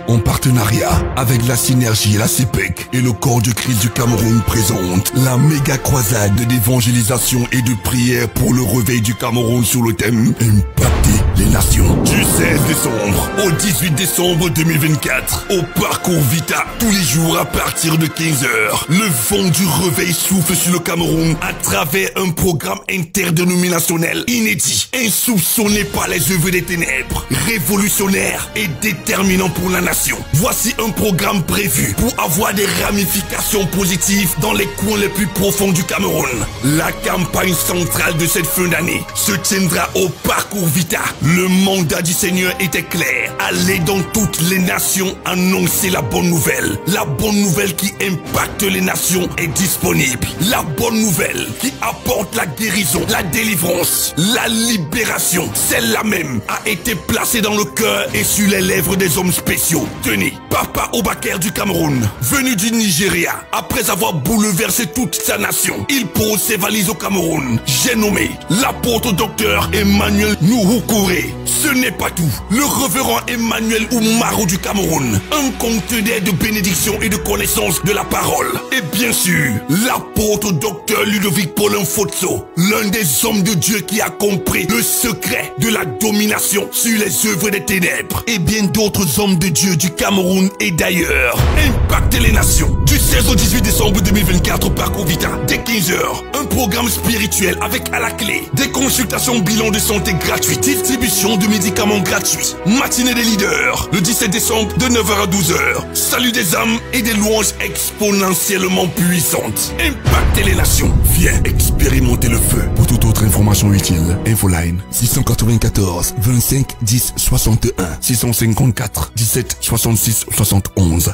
En partenariat avec la Synergie, la CEPEC et le Corps du Christ du Cameroun présente la méga croisade d'évangélisation et de prière pour le réveil du Cameroun sur le thème Impacter les nations. Du 16 décembre au 18 décembre 2024 au Parcours Vita, tous les jours à partir de 15 h, le vent du réveil souffle sur le Cameroun à travers un programme interdénominationnel inédit, insoupçonné par les œuvres des ténèbres, révolutionnaire et déterminant pour la nation. Voici un programme prévu pour avoir des ramifications positives dans les coins les plus profonds du Cameroun. La campagne centrale de cette fin d'année se tiendra au Parcours Vita. Le mandat du Seigneur était clair: aller dans toutes les nations annoncer la bonne nouvelle. La bonne nouvelle qui impacte les nations est disponible. La bonne nouvelle qui apporte la guérison, la délivrance, la libération, celle-là même a été placée dans le cœur et sur les lèvres des hommes spéciaux. Tenez, Papa Obakar du Cameroun, venu du Nigeria, après avoir bouleversé toute sa nation, il pose ses valises au Cameroun. J'ai nommé l'apôtre docteur Emmanuel Nouhoukouré. Ce n'est pas tout. Le révérend Emmanuel Oumarou du Cameroun, un conteneur de bénédiction et de connaissance de la parole. Et bien sûr, l'apôtre docteur Ludovic Paulin Fotso, l'un des hommes de Dieu qui a compris le secret de la domination sur les œuvres des ténèbres. Et bien d'autres hommes de Dieu du Cameroun et d'ailleurs. Impacter les nations. Du 16 au 18 décembre 2024 au Parcours Vita, dès 15 h, un programme spirituel avec à la clé des consultations bilan de santé gratuites, distribution de médicaments gratuits, matinée des leaders, le 17 décembre de 9 h à 12 h, salut des âmes et des louanges exponentiellement puissantes. Impacter les nations. Viens expérimenter le feu. Pour toute autre information utile, Infoline 694 25 10 61 654 17 66 71.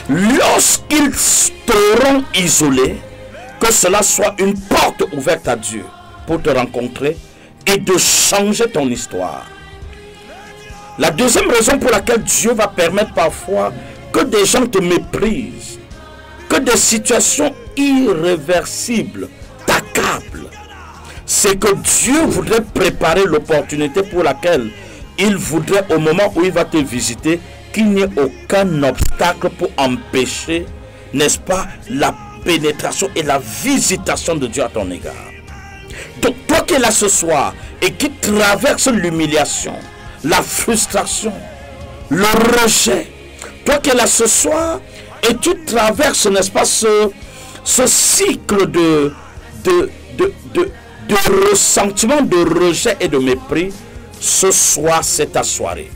Lorsqu'ils t'auront isolé, que cela soit une porte ouverte à Dieu pour te rencontrer et de changer ton histoire. La deuxième raison pour laquelle Dieu va permettre parfois que des gens te méprisent, que des situations irréversibles t'accablent, c'est que Dieu voudrait préparer l'opportunité pour laquelle il voudrait, au moment où il va te visiter, qu'il n'y ait aucun obstacle pour empêcher, n'est-ce pas, la pénétration et la visitation de Dieu à ton égard. Donc toi qui es là ce soir et qui traverse l'humiliation, la frustration, le rejet, toi qui es là ce soir et tu traverses, n'est-ce pas, ce cycle de ressentiment, de rejet et de mépris, ce soir c'est ta soirée.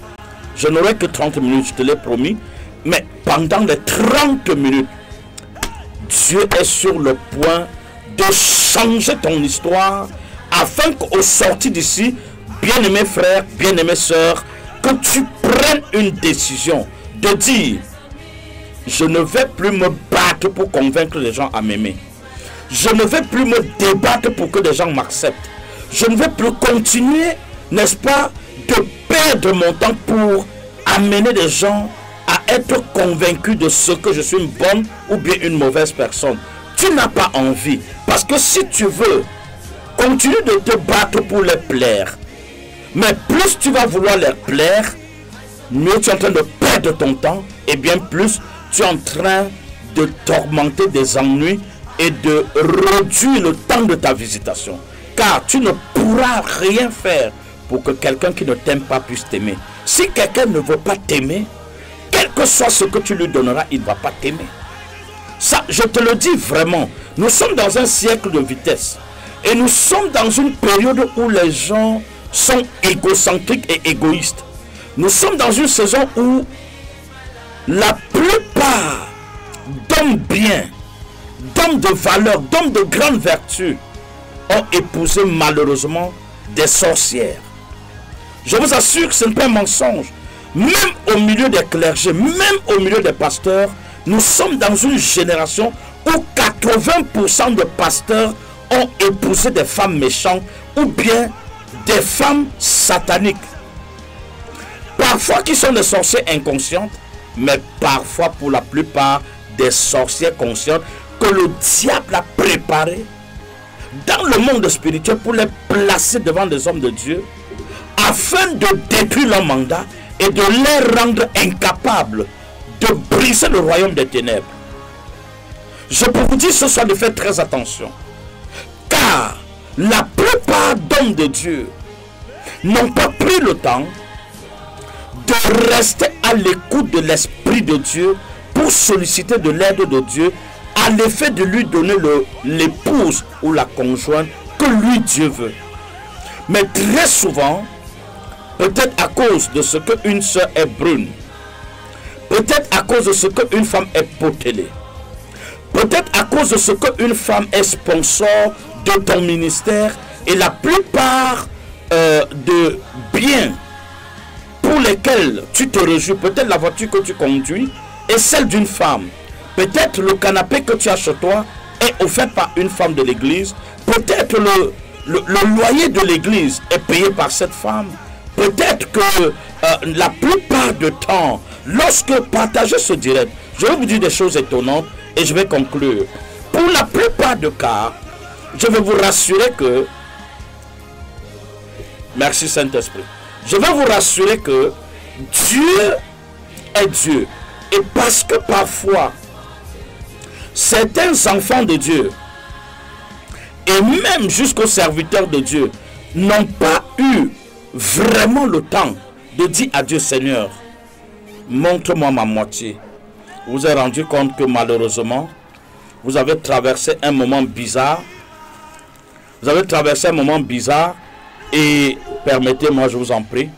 Je n'aurai que 30 minutes, je te l'ai promis, mais pendant les 30 minutes, Dieu est sur le point de changer ton histoire afin qu'au sortir d'ici, bien-aimés frères, bien-aimées sœurs, que tu prennes une décision de dire: je ne vais plus me battre pour convaincre les gens à m'aimer. Je ne vais plus me débattre pour que les gens m'acceptent. Je ne vais plus continuer, n'est-ce pas, de perdre mon temps pour amener les gens à être convaincus de ce que je suis une bonne ou bien une mauvaise personne. Tu n'as pas envie. Parce que si tu veux continuer de te battre pour les plaire, mais plus tu vas vouloir les plaire, mieux tu es en train de perdre ton temps, et bien plus tu es en train de t'augmenter des ennuis et de réduire le temps de ta visitation. Car tu ne pourras rien faire pour que quelqu'un qui ne t'aime pas puisse t'aimer. Si quelqu'un ne veut pas t'aimer, quel que soit ce que tu lui donneras, il ne va pas t'aimer. Ça, je te le dis vraiment, nous sommes dans un siècle de vitesse. Et nous sommes dans une période où les gens sont égocentriques et égoïstes. Nous sommes dans une saison où la plupart d'hommes bien, d'hommes de valeur, d'hommes de grande vertu ont épousé malheureusement des sorcières. Je vous assure que ce n'est pas un mensonge. Même au milieu des clergés, même au milieu des pasteurs, nous sommes dans une génération où 80% de pasteurs ont épousé des femmes méchantes ou bien des femmes sataniques. Parfois qui sont des sorcières inconscientes, mais parfois pour la plupart des sorcières conscientes que le diable a préparées dans le monde spirituel pour les placer devant des hommes de Dieu afin de détruire leur mandat et de les rendre incapables de briser le royaume des ténèbres. Je peux vous dire ce soir de faire très attention. Car la plupart d'hommes de Dieu n'ont pas pris le temps de rester à l'écoute de l'Esprit de Dieu pour solliciter de l'aide de Dieu à l'effet de lui donner l'épouse ou la conjointe que lui Dieu veut. Mais très souvent, peut-être à cause de ce qu'une soeur est brune, peut-être à cause de ce qu'une femme est potelée, peut-être à cause de ce qu'une femme est sponsor de ton ministère, et la plupart de biens pour lesquels tu te réjouis, peut-être la voiture que tu conduis est celle d'une femme, peut-être le canapé que tu as chez toi est offert par une femme de l'église, peut-être le loyer de l'église est payé par cette femme, peut-être que la plupart du temps, lorsque partagez ce direct, je vais vous dire des choses étonnantes et je vais conclure. Pour la plupart des cas, je vais vous rassurer que, merci Saint-Esprit, je vais vous rassurer que Dieu est Dieu. Et parce que parfois, certains enfants de Dieu, et même jusqu'aux serviteurs de Dieu, n'ont pas eu vraiment le temps de dire à Dieu, Seigneur, montre-moi ma moitié. Vous vous êtes rendu compte que malheureusement, vous avez traversé un moment bizarre. Vous avez traversé un moment bizarre et permettez-moi, je vous en prie,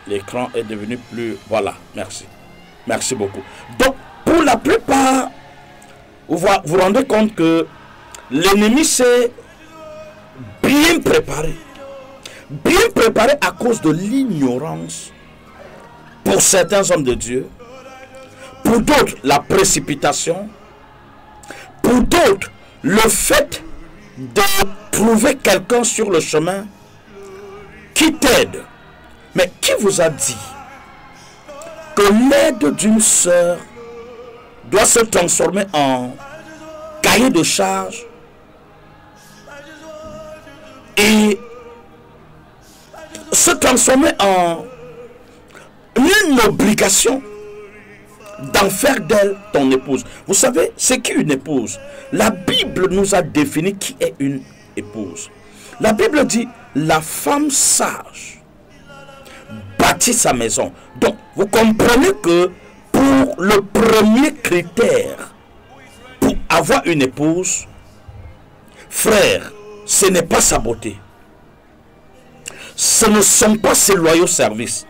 l'écran est devenu plus... Voilà, merci. Merci beaucoup. Donc, pour la plupart, vous vous rendez compte que l'ennemi s'est bien préparé. Bien préparé à cause de l'ignorance pour certains hommes de Dieu. Pour d'autres, la précipitation. Pour d'autres, le fait de trouver quelqu'un sur le chemin qui t'aide. Mais qui vous a dit que l'aide d'une sœur doit se transformer en cahier de charge et se transformer en une obligation d'en faire d'elle ton épouse? Vous savez, c'est qui une épouse? La Bible nous a défini qui est une épouse. La Bible dit, la femme sage bâtit sa maison. Donc, vous comprenez que pour le premier critère pour avoir une épouse, frère, ce n'est pas sa beauté. Ce ne sont pas ses loyaux services.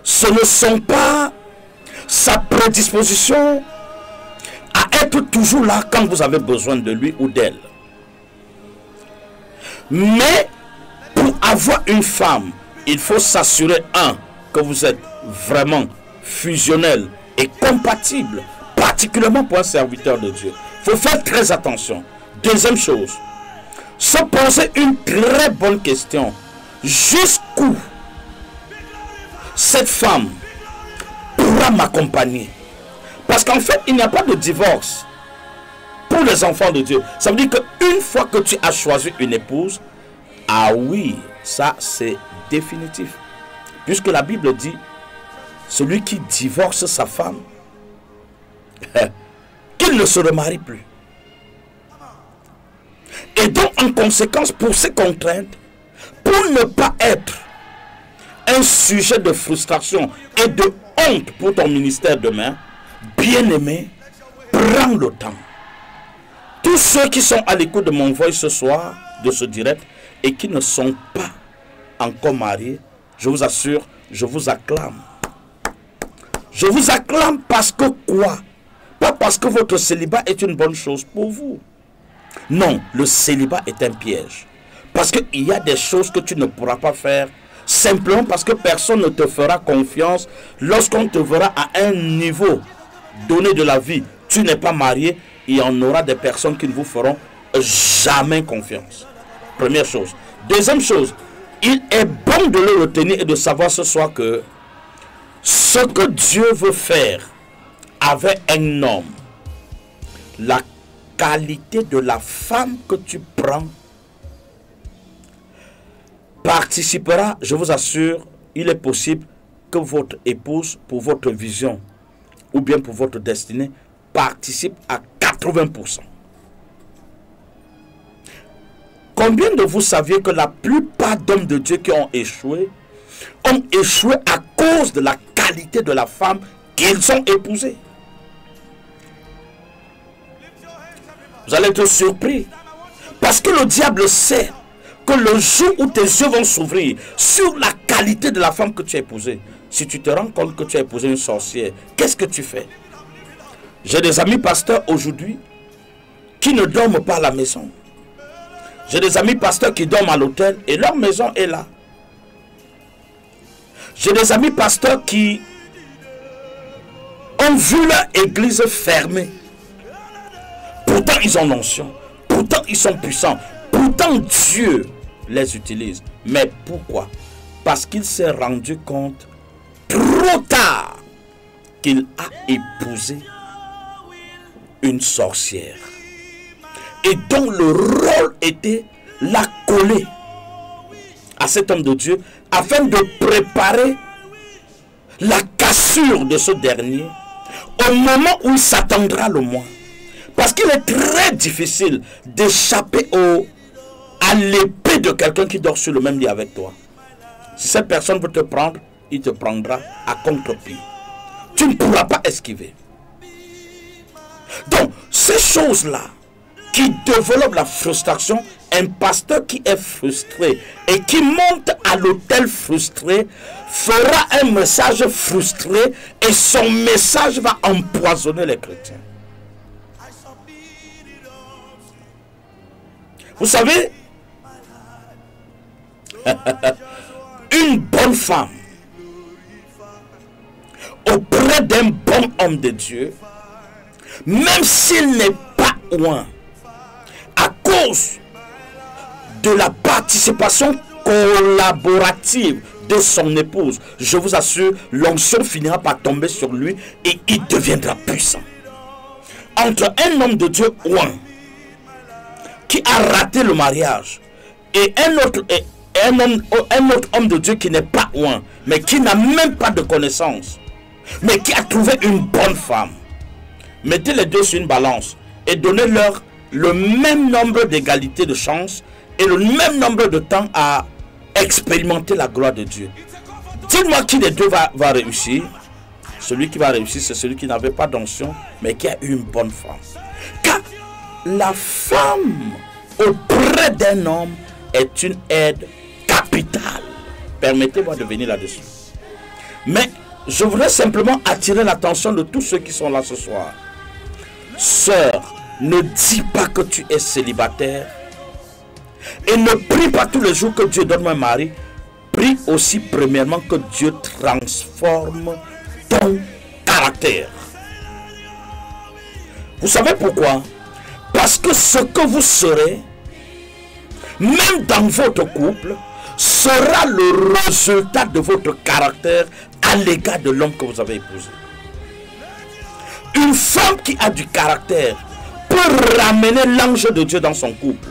Ce ne sont pas sa prédisposition à être toujours là quand vous avez besoin de lui ou d'elle. Mais pour avoir une femme, il faut s'assurer, que vous êtes vraiment fusionnel et compatible, particulièrement pour un serviteur de Dieu. Il faut faire très attention. Deuxième chose, se poser une très bonne question. Jusqu'où cette femme pourra m'accompagner? Parce qu'en fait, il n'y a pas de divorce pour les enfants de Dieu. Ça veut dire qu'une fois que tu as choisi une épouse, ah oui, ça c'est définitif. Puisque la Bible dit, celui qui divorce sa femme, qu'il ne se remarie plus. Et donc, en conséquence, pour ces contraintes, pour ne pas être un sujet de frustration et de honte pour ton ministère demain, bien-aimé, prends le temps. Tous ceux qui sont à l'écoute de mon voix ce soir, de ce direct, et qui ne sont pas encore mariés, je vous assure, je vous acclame. Je vous acclame parce que quoi? Pas parce que votre célibat est une bonne chose pour vous. Non, le célibat est un piège. Parce qu'il y a des choses que tu ne pourras pas faire simplement parce que personne ne te fera confiance lorsqu'on te verra à un niveau donné de la vie. Tu n'es pas marié, il y en aura des personnes qui ne vous feront jamais confiance. Première chose. Deuxième chose, il est bon de le retenir et de savoir ce soir que ce que Dieu veut faire avec un homme, la qualité de la femme que tu prends participera, je vous assure, il est possible que votre épouse, pour votre vision ou bien pour votre destinée, participe à 80%. Combien de vous saviez que la plupart d'hommes de Dieu qui ont échoué à cause de la qualité de la femme qu'ils ont épousée? Vous allez être surpris. Parce que le diable sait que le jour où tes yeux vont s'ouvrir sur la qualité de la femme que tu as épousée, si tu te rends compte que tu as épousé une sorcière, qu'est-ce que tu fais? J'ai des amis pasteurs aujourd'hui qui ne dorment pas à la maison. J'ai des amis pasteurs qui dorment à l'hôtel et leur maison est là. J'ai des amis pasteurs qui ont vu leur église fermée. Pourtant, ils ont l'onction. Pourtant, ils sont puissants. Pourtant, Dieu les utilise. Mais pourquoi? Parce qu'il s'est rendu compte trop tard qu'il a épousé une sorcière. Et dont le rôle était la coller à cet homme de Dieu afin de préparer la cassure de ce dernier au moment où il s'attendra le moins. Parce qu'il est très difficile d'échapper à l'épée de quelqu'un qui dort sur le même lit avec toi. Si cette personne veut te prendre, il te prendra à contre-pied. Tu ne pourras pas esquiver. Donc, ces choses-là qui développent la frustration, un pasteur qui est frustré et qui monte à l'autel frustré fera un message frustré et son message va empoisonner les chrétiens. Vous savez, une bonne femme auprès d'un bon homme de Dieu, même s'il n'est pas loin, à cause de la participation collaborative de son épouse, je vous assure, l'onction finira par tomber sur lui et il deviendra puissant. Entre un homme de Dieu loin qui a raté le mariage et un autre homme de Dieu qui n'est pas loin, mais qui n'a même pas de connaissance, mais qui a trouvé une bonne femme, mettez les deux sur une balance et donnez-leur le même nombre d'égalités de chances et le même nombre de temps à expérimenter la gloire de Dieu. Dites-moi qui des deux va réussir. Celui qui va réussir, c'est celui qui n'avait pas d'onction, mais qui a eu une bonne femme. Car la femme auprès d'un homme est une aide capitale. Permettez-moi de venir là-dessus. Mais je voudrais simplement attirer l'attention de tous ceux qui sont là ce soir. Sœur, ne dis pas que tu es célibataire et ne prie pas tous les jours que Dieu donne un mari. Prie aussi premièrement que Dieu transforme ton caractère. Vous savez pourquoi? Parce que ce que vous serez, même dans votre couple, sera le résultat de votre caractère à l'égard de l'homme que vous avez épousé. Une femme qui a du caractère peut ramener l'ange de Dieu dans son couple.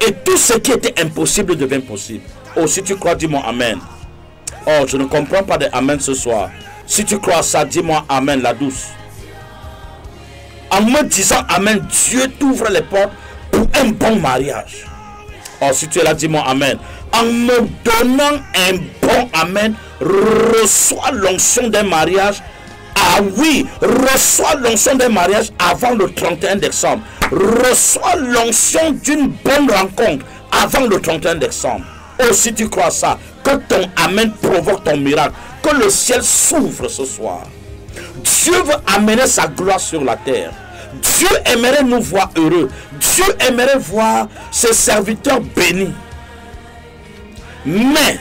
Et tout ce qui était impossible devient possible. Oh, si tu crois, dis-moi Amen. Oh, je ne comprends pas de Amen ce soir. Si tu crois ça, dis-moi Amen, la douce. En me disant Amen, Dieu t'ouvre les portes pour un bon mariage. Oh, si tu es là, dis-moi Amen. En me donnant un bon Amen, reçois l'onction d'un mariage. Ah oui, reçois l'onction d'un mariage avant le 31 décembre. Reçois l'onction d'une bonne rencontre avant le 31 décembre. Oh, si tu crois ça, que ton Amen provoque ton miracle, que le ciel s'ouvre ce soir. Dieu veut amener sa gloire sur la terre. Dieu aimerait nous voir heureux. Dieu aimerait voir ses serviteurs bénis. Mais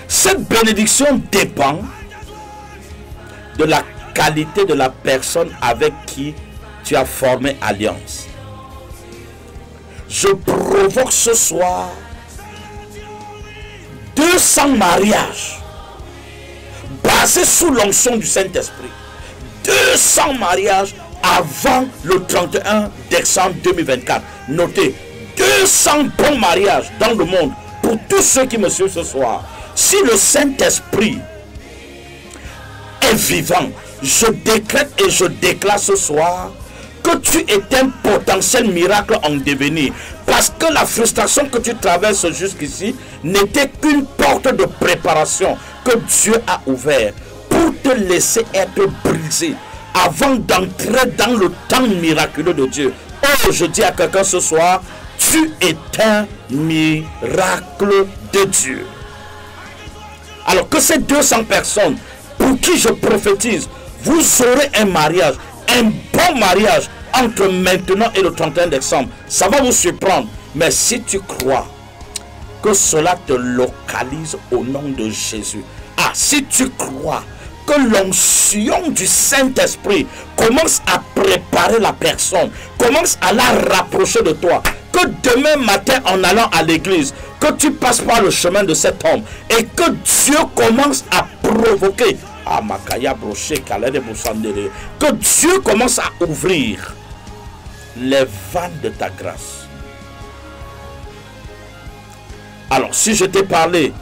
cette bénédiction dépend de la qualité de la personne avec qui tu as formé alliance. Je provoque ce soir 200 mariages basés sous l'onction du Saint-Esprit. 200 mariages avant le 31 décembre 2024. Notez, 200 bons mariages dans le monde pour tous ceux qui me suivent ce soir, si le Saint-Esprit est vivant, je décrète et je déclare ce soir que tu es un potentiel miracle en devenir. Parce que la frustration que tu traverses jusqu'ici n'était qu'une porte de préparation que Dieu a ouverte pour te laisser être brisé avant d'entrer dans le temps miraculeux de Dieu. Oh, je dis à quelqu'un ce soir, tu es un miracle de Dieu. Alors que ces 200 personnes pour qui je prophétise, vous aurez un mariage, un bon mariage entre maintenant et le 31 décembre. Ça va vous surprendre. Mais si tu crois que cela te localise au nom de Jésus. Ah, si tu crois que l'onction du Saint-Esprit commence à préparer la personne, commence à la rapprocher de toi, que demain matin en allant à l'église, que tu passes par le chemin de cet homme et que Dieu commence à provoquer, que Dieu commence à ouvrir les vannes de ta grâce. Alors, si je t'ai parlé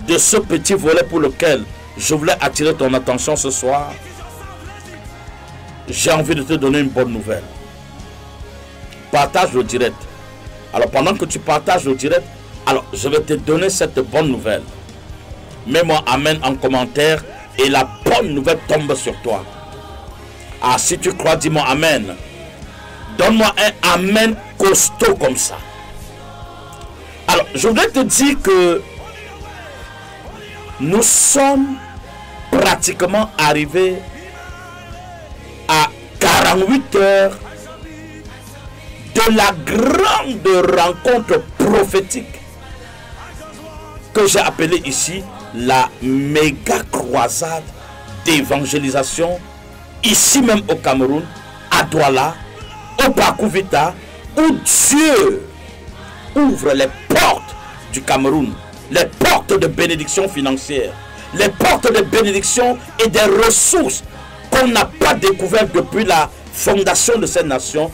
de ce petit volet pour lequel je voulais attirer ton attention ce soir, j'ai envie de te donner une bonne nouvelle. Partage le direct. Alors, pendant que tu partages le direct, alors je vais te donner cette bonne nouvelle. Mets-moi amen en commentaire et la bonne nouvelle tombe sur toi. Ah, si tu crois, dis-moi amen. Donne-moi un amen costaud comme ça. Alors, je voudrais te dire que nous sommes pratiquement arrivés à 48 heures de la grande rencontre prophétique que j'ai appelée ici la méga croisade d'évangélisation, ici même au Cameroun, à Douala, au Bakuvita, où Dieu ouvre les portes du Cameroun, les portes de bénédiction financière, les portes de bénédiction et des ressources qu'on n'a pas découvertes depuis la fondation de cette nation.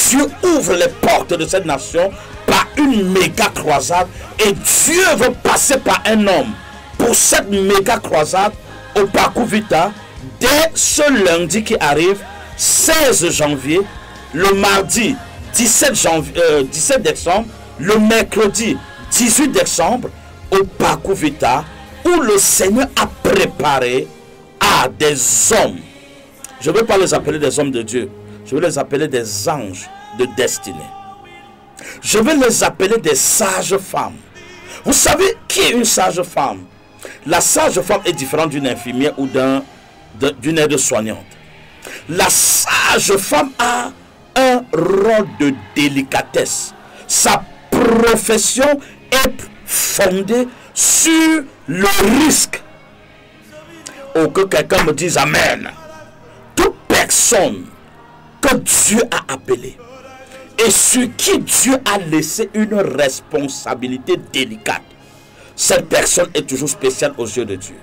Dieu ouvre les portes de cette nation par une méga croisade et Dieu veut passer par un homme pour cette méga croisade au Bakuvita dès ce lundi qui arrive, 16 janvier, le mardi 17 décembre, le mercredi 18 décembre au Bakuvita, où le Seigneur a préparé à des hommes. Je ne veux pas les appeler des hommes de Dieu, je veux les appeler des anges de destinée. Je vais les appeler des sages femmes. Vous savez qui est une sage femme? La sage femme est différente d'une infirmière ou d'une aide-soignante. La sage femme a un rôle de délicatesse. Sa profession est fondée sur le risque. Oh, que quelqu'un me dise amen. Toute personne que Dieu a appelée et sur qui Dieu a laissé une responsabilité délicate, cette personne est toujours spéciale aux yeux de Dieu.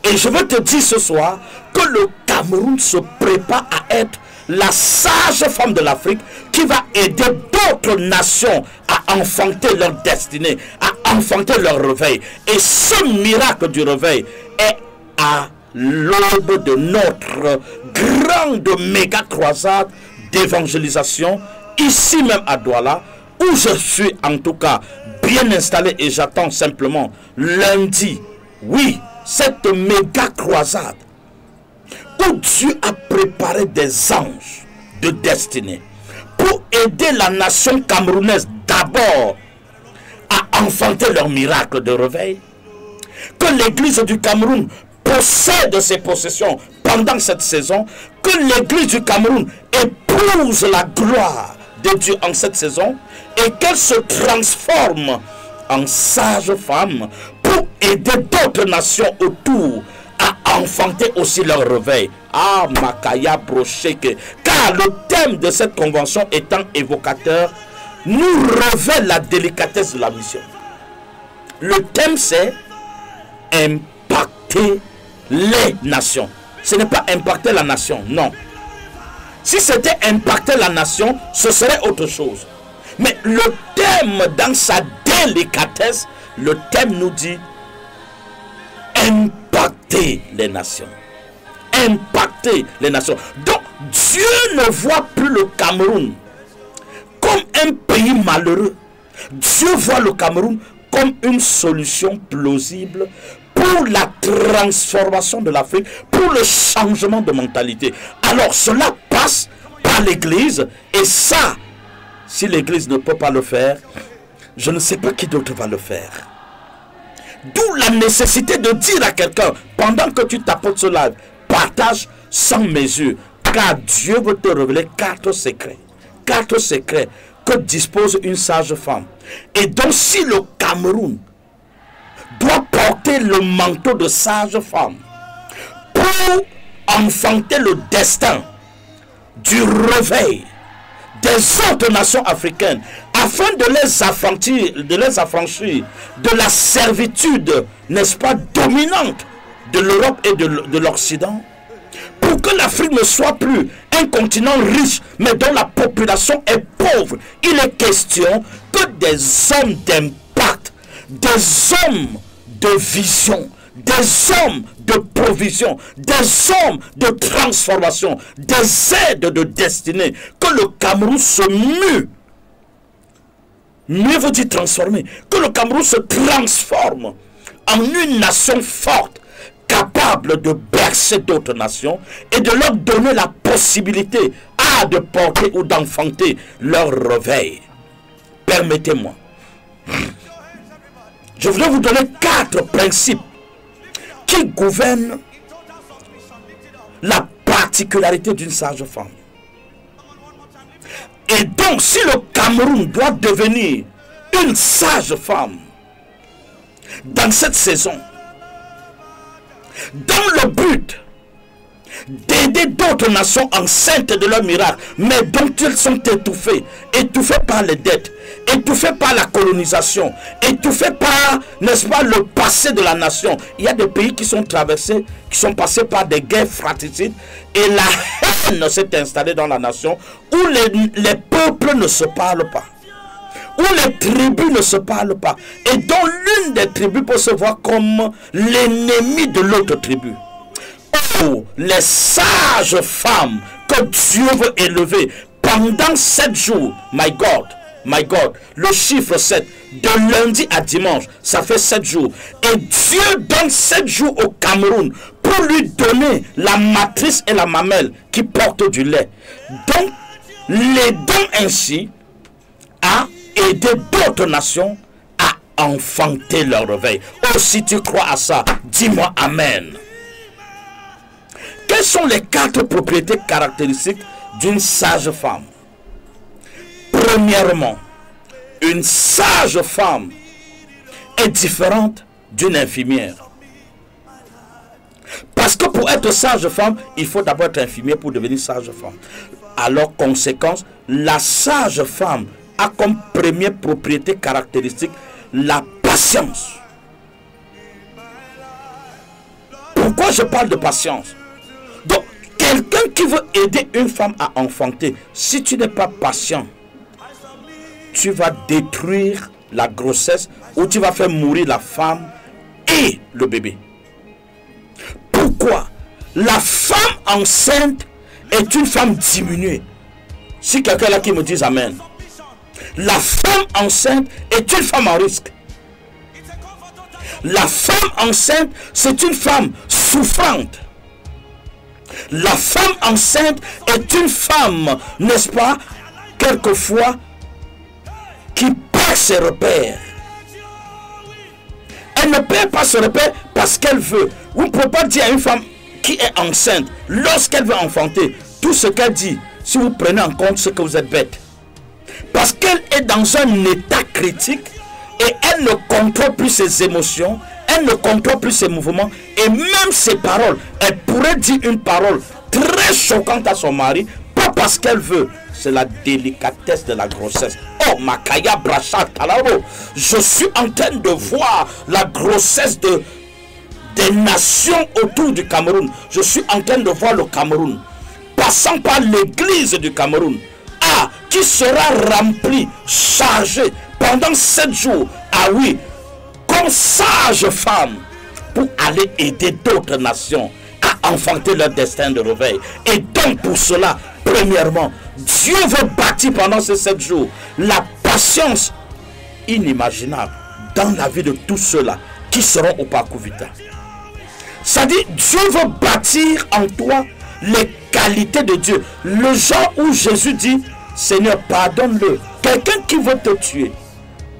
Et je veux te dire ce soir que le Cameroun se prépare à être la sage femme de l'Afrique qui va aider d'autres nations à enfanter leur destinée, à enfanter leur réveil. Et ce miracle du réveil est à l'aube de notre grande méga croisade d'évangélisation, ici même à Douala, où je suis en tout cas bien installé et j'attends simplement lundi, oui, cette méga croisade où Dieu a préparé des anges de destinée pour aider la nation camerounaise d'abord à enfanter leur miracle de réveil, que l'église du Cameroun possède ses possessions pendant cette saison, que l'église du Cameroun épouse la gloire de Dieu en cette saison et qu'elle se transforme en sage femme pour aider d'autres nations autour à enfanter aussi leur réveil. Ah, Makaya Brocheke. Car le thème de cette convention étant évocateur, nous révèle la délicatesse de la mission. Le thème c'est impacter les nations. Ce n'est pas impacter la nation, non. Si c'était impacter la nation, ce serait autre chose. Mais le thème dans sa délicatesse, le thème nous dit impacter les nations. Impacter les nations. Donc, Dieu ne voit plus le Cameroun comme un pays malheureux. Dieu voit le Cameroun comme une solution plausible pour la transformation de l'Afrique, pour le changement de mentalité. Alors, cela passe par l'Église, et ça, si l'Église ne peut pas le faire, je ne sais pas qui d'autre va le faire. D'où la nécessité de dire à quelqu'un, pendant que tu tapotes ce live, partage sans mesure, car Dieu veut te révéler 4 secrets. 4 secrets que dispose une sage femme. Et donc, si le Cameroun doit porter le manteau de sage femme pour enfanter le destin du réveil des autres nations africaines, afin de les affranchir de la servitude, n'est-ce pas, dominante de l'Europe et de l'Occident, pour que l'Afrique ne soit plus un continent riche, mais dont la population est pauvre. Il est question que des hommes d'impact, des hommes de vision, des hommes de provision, des hommes de transformation, des aides de destinée, que le Cameroun se mue. Mieux veut dire transformer, que le Cameroun se transforme en une nation forte, capable de bercer d'autres nations et de leur donner la possibilité de porter ou d'enfanter leur réveil. Permettez-moi, je voudrais vous donner 4 principes qui gouvernent la particularité d'une sage femme. Et donc, si le Cameroun doit devenir une sage femme dans cette saison, dans le but d'aider d'autres nations enceintes de leur miracle, mais dont elles sont étouffées par les dettes, étouffées par la colonisation, étouffées par, n'est-ce pas, le passé de la nation. Il y a des pays qui sont traversés, qui sont passés par des guerres fratricides, et la haine s'est installée dans la nation, où les peuples ne se parlent pas, où les tribus ne se parlent pas, et dont l'une des tribus peut se voir comme l'ennemi de l'autre tribu. Oh, les sages femmes que Dieu veut élever pendant 7 jours, my God, le chiffre 7, de lundi à dimanche, ça fait 7 jours. Et Dieu donne 7 jours au Cameroun pour lui donner la matrice et la mamelle qui portent du lait. Donc, l'aidant ainsi à aider d'autres nations à enfanter leur réveil. Oh, si tu crois à ça, dis-moi Amen. Quelles sont les 4 propriétés caractéristiques d'une sage femme? Premièrement, une sage femme est différente d'une infirmière. Parce que pour être sage femme, il faut d'abord être infirmière pour devenir sage femme. Alors, conséquence, la sage femme a comme première propriété caractéristique la patience. Pourquoi je parle de patience? Donc, quelqu'un qui veut aider une femme à enfanter, si tu n'es pas patient, tu vas détruire la grossesse ou tu vas faire mourir la femme et le bébé. Pourquoi? La femme enceinte est une femme diminuée. Si quelqu'un là qui me dit Amen. La femme enceinte est une femme en risque. La femme enceinte, c'est une femme souffrante. La femme enceinte est une femme, n'est-ce pas, quelquefois, qui perd ses repères. Elle ne perd pas ses repères parce qu'elle veut. Vous ne pouvez pas dire à une femme qui est enceinte, lorsqu'elle veut enfanter, tout ce qu'elle dit, si vous prenez en compte ce que vous êtes bête. Parce qu'elle est dans un état critique et elle ne contrôle plus ses émotions, elle ne contrôle plus ses mouvements et même ses paroles. Elle pourrait dire une parole très choquante à son mari, pas parce qu'elle veut, c'est la délicatesse de la grossesse. Oh, Makaya Brachat Talaro, je suis en train de voir la grossesse des nations autour du Cameroun. Je suis en train de voir le Cameroun, passant par l'église du Cameroun, qui sera rempli, chargé pendant 7 jours Ah oui, comme sage femme, pour aller aider d'autres nations à enfanter leur destin de réveil. Et donc pour cela, premièrement, Dieu veut bâtir pendant ces 7 jours la patience inimaginable dans la vie de tous ceux-là qui seront au Parcours Vita. C'est-à-dire, Dieu veut bâtir en toi les qualités de Dieu. Le genre où Jésus dit, Seigneur, pardonne-le. Quelqu'un qui veut te tuer,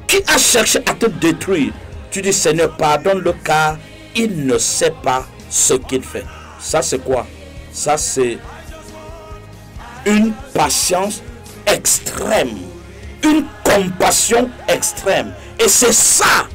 qui a cherché à te détruire, tu dis, Seigneur, pardonne-le car il ne sait pas ce qu'il fait. Ça, c'est quoi? Ça, c'est une patience extrême, une compassion extrême. Et c'est ça,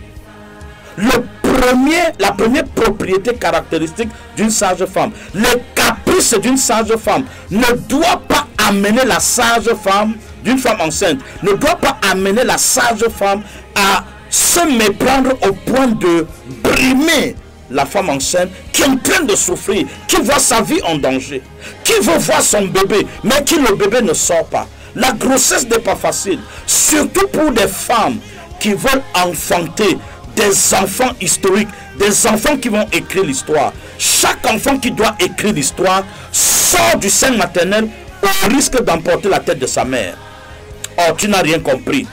la première propriété caractéristique d'une sage femme. Les caprices d'une sage femme ne doivent pas amener la sage femme, d'une femme enceinte, ne doit pas amener la sage femme à se méprendre au point de brimer la femme enceinte qui est en train de souffrir, qui voit sa vie en danger, qui veut voir son bébé, mais qui le bébé ne sort pas. La grossesse n'est pas facile, surtout pour des femmes qui veulent enfanter des enfants historiques, des enfants qui vont écrire l'histoire. Chaque enfant qui doit écrire l'histoire sort du sein maternel au risque d'emporter la tête de sa mère. Oh, tu n'as rien compris.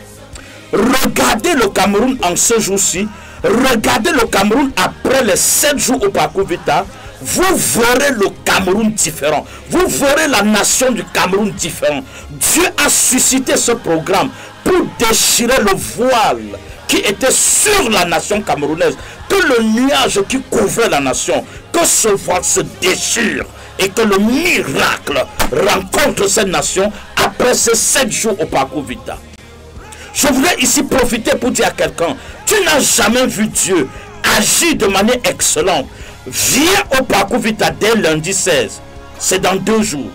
Regardez le Cameroun en ce jour-ci. Regardez le Cameroun après les 7 jours au Parcours Vita. Vous verrez le Cameroun différent. Vous verrez la nation du Cameroun différent. Dieu a suscité ce programme pour déchirer le voile qui était sur la nation camerounaise. Que le nuage qui couvrait la nation, que ce voile se déchire et que le miracle rencontre cette nation après ces 7 jours au Parcours Vita. Je voudrais ici profiter pour dire à quelqu'un, tu n'as jamais vu Dieu agir de manière excellente. Viens au Parcours Vita dès lundi 16. C'est dans 2 jours.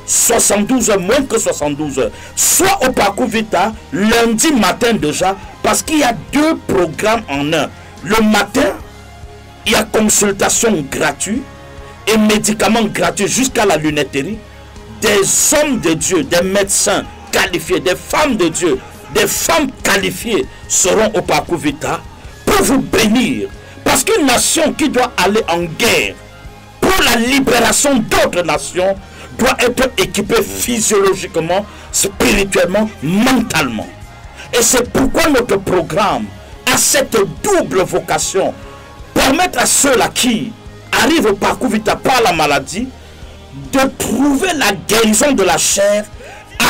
72 heures, moins que 72 heures. Soit au Parcours Vita, lundi matin déjà, parce qu'il y a 2 programmes en un. Le matin, il y a consultation gratuite et médicaments gratuits jusqu'à la lunetterie. Des hommes de Dieu, des médecins qualifiés, des femmes de Dieu, des femmes qualifiées seront au Parcours Vita pour vous bénir. Parce qu'une nation qui doit aller en guerre pour la libération d'autres nations doit être équipée physiologiquement, spirituellement, mentalement. Et c'est pourquoi notre programme a cette double vocation. Permettre à ceux-là qui arrivent au Parcours Vita par la maladie de trouver la guérison de la chair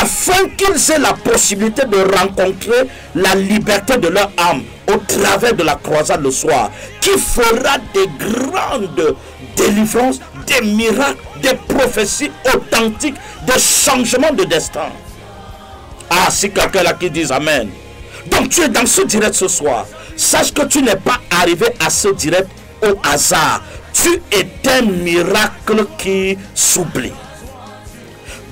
afin qu'ils aient la possibilité de rencontrer la liberté de leur âme au travers de la croisade le soir, qui fera des grandes délivrances, des miracles, des prophéties authentiques, des changements de destin. Ah, si quelqu'un là qui dit Amen. Donc tu es dans ce direct ce soir. Sache que tu n'es pas arrivé à ce direct au hasard. Tu es un miracle qui s'oublie.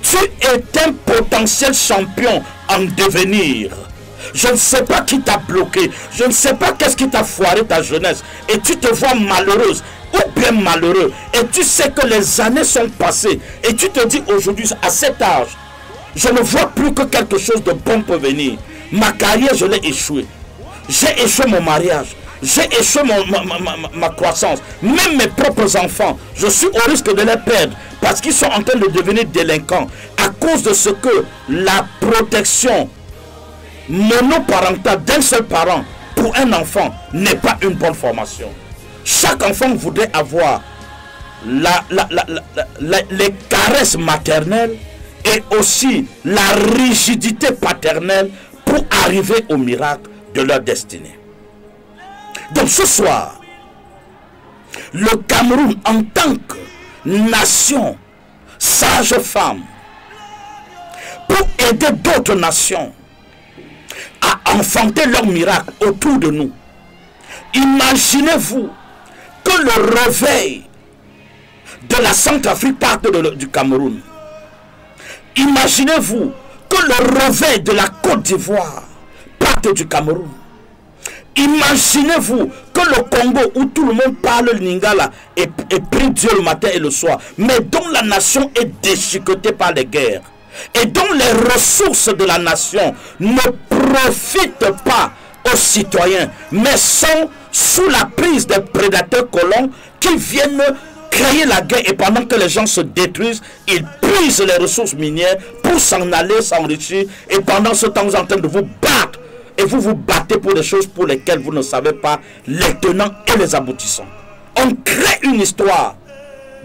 Tu es un potentiel champion en devenir. Je ne sais pas qui t'a bloqué. Je ne sais pas qu'est-ce qui t'a foiré ta jeunesse. Et tu te vois malheureuse ou bien malheureux. Et tu sais que les années sont passées. Et tu te dis aujourd'hui, à cet âge, je ne vois plus que quelque chose de bon peut venir. Ma carrière, je l'ai échoué. J'ai échoué mon mariage. J'ai échoué ma croissance. Même mes propres enfants, je suis au risque de les perdre. Parce qu'ils sont en train de devenir délinquants. À cause de ce que la protection monoparentale d'un seul parent pour un enfant n'est pas une bonne formation. Chaque enfant voudrait avoir les caresses maternelles et aussi la rigidité paternelle pour arriver au miracle de leur destinée. Donc ce soir, le Cameroun en tant que nation sage-femme, pour aider d'autres nations à enfanter leur miracle autour de nous. Imaginez-vous que le réveil de la Centrafrique parte du Cameroun. Imaginez-vous que le réveil de la Côte d'Ivoire parte du Cameroun. Imaginez-vous que le Congo, où tout le monde parle le Lingala et prie Dieu le matin et le soir, mais dont la nation est déchiquetée par les guerres, et dont les ressources de la nation ne profitent pas aux citoyens, mais sont sous la prise des prédateurs colons qui viennent créer la guerre, et pendant que les gens se détruisent, ils puisent les ressources minières pour s'en aller, s'enrichir, et pendant ce temps, vous êtes en train de vous battre, et vous vous battez pour des choses pour lesquelles vous ne savez pas les tenants et les aboutissants. On crée une histoire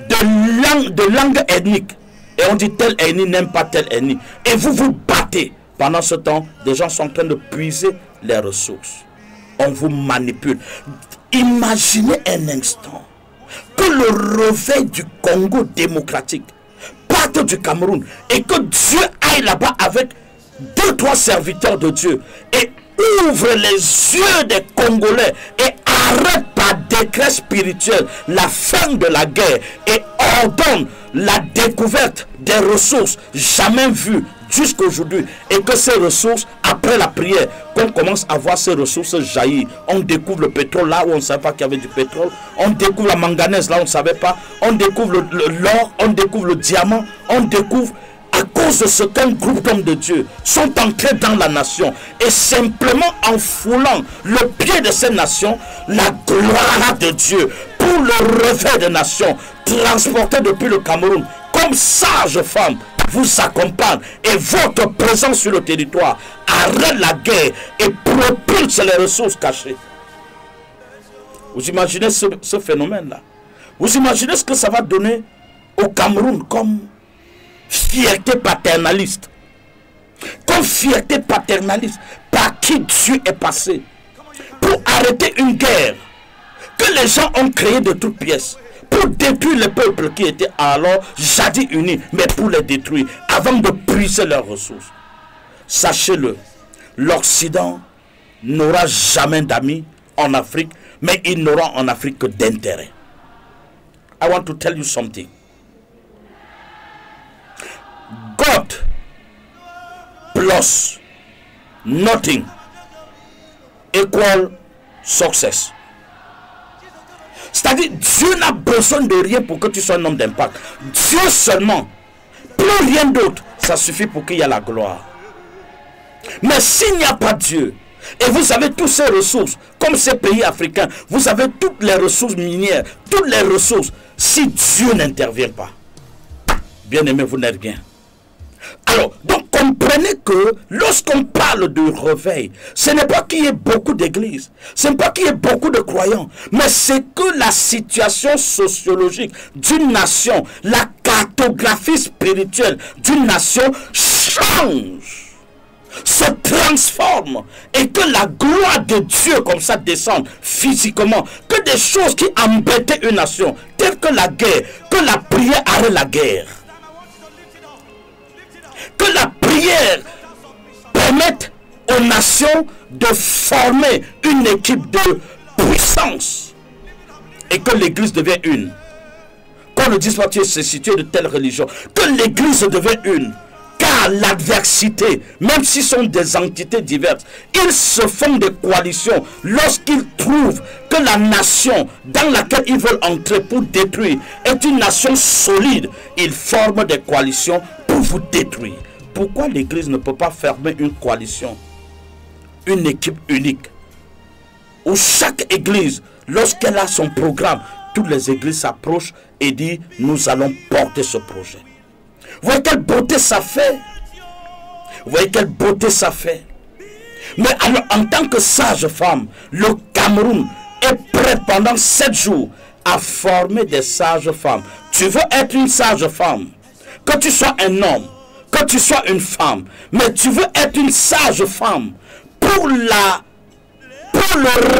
de langue ethnique, et on dit tel ethnie n'aime pas tel ethnie, et vous vous battez. Pendant ce temps, des gens sont en train de puiser les ressources. On vous manipule. Imaginez un instant que le réveil du Congo démocratique parte du Cameroun et que Dieu aille là-bas avec 2-3 serviteurs de Dieu et ouvre les yeux des Congolais et arrête par décret spirituel la fin de la guerre et ordonne la découverte des ressources jamais vues jusqu'à aujourd'hui, et que ces ressources, après la prière, qu'on commence à voir ces ressources jaillir. On découvre le pétrole là où on ne savait pas qu'il y avait du pétrole, on découvre la manganèse là où on ne savait pas, on découvre l'or, on découvre le diamant, on découvre, à cause de ce qu'un groupe d'hommes de Dieu sont entrés dans la nation, et simplement en foulant le pied de ces nations, la gloire de Dieu pour le réveil des nations, transporté depuis le Cameroun comme sage femme, vous accompagne, et votre présence sur le territoire arrête la guerre et propulse les ressources cachées. Vous imaginez ce phénomène-là? Vous imaginez ce que ça va donner au Cameroun comme fierté paternaliste? Comme fierté paternaliste par qui Dieu est passé pour arrêter une guerre que les gens ont créée de toutes pièces, pour détruire les peuples qui étaient alors jadis unis, mais pour les détruire, avant de puiser leurs ressources. Sachez-le, l'Occident n'aura jamais d'amis en Afrique, mais il n'aura en Afrique que d'intérêt. I want to tell you something. God plus nothing equal success. C'est-à-dire, Dieu n'a besoin de rien pour que tu sois un homme d'impact. Dieu seulement, plus rien d'autre, ça suffit pour qu'il y ait la gloire. Mais s'il n'y a pas Dieu, et vous avez toutes ces ressources, comme ces pays africains, vous avez toutes les ressources minières, toutes les ressources, si Dieu n'intervient pas, bien aimé, vous n'êtes rien. Alors, donc comprenez que lorsqu'on parle de réveil, ce n'est pas qu'il y ait beaucoup d'églises, ce n'est pas qu'il y ait beaucoup de croyants, mais c'est que la situation sociologique d'une nation, la cartographie spirituelle d'une nation change, se transforme, et que la gloire de Dieu comme ça descende physiquement, que des choses qui embêtaient une nation, telles que la guerre, que la prière arrête la guerre. Que la prière permette aux nations de former une équipe de puissance et que l'église devienne une. Qu'on ne dise pas que c'est situé de telle religion, que l'église devienne une. Car l'adversité, même s'ils sont des entités diverses, ils se font des coalitions lorsqu'ils trouvent que la nation dans laquelle ils veulent entrer pour détruire est une nation solide. Ils forment des coalitions pour vous détruire. Pourquoi l'église ne peut pas fermer une coalition, une équipe unique, où chaque église, lorsqu'elle a son programme, toutes les églises s'approchent et disent nous allons porter ce projet. Vous voyez quelle beauté ça fait? Vous voyez quelle beauté ça fait? Mais alors, en tant que sage femme, le Cameroun est prêt pendant 7 jours à former des sages femmes. Tu veux être une sage femme, que tu sois un homme, que tu sois une femme, mais tu veux être une sage femme pour le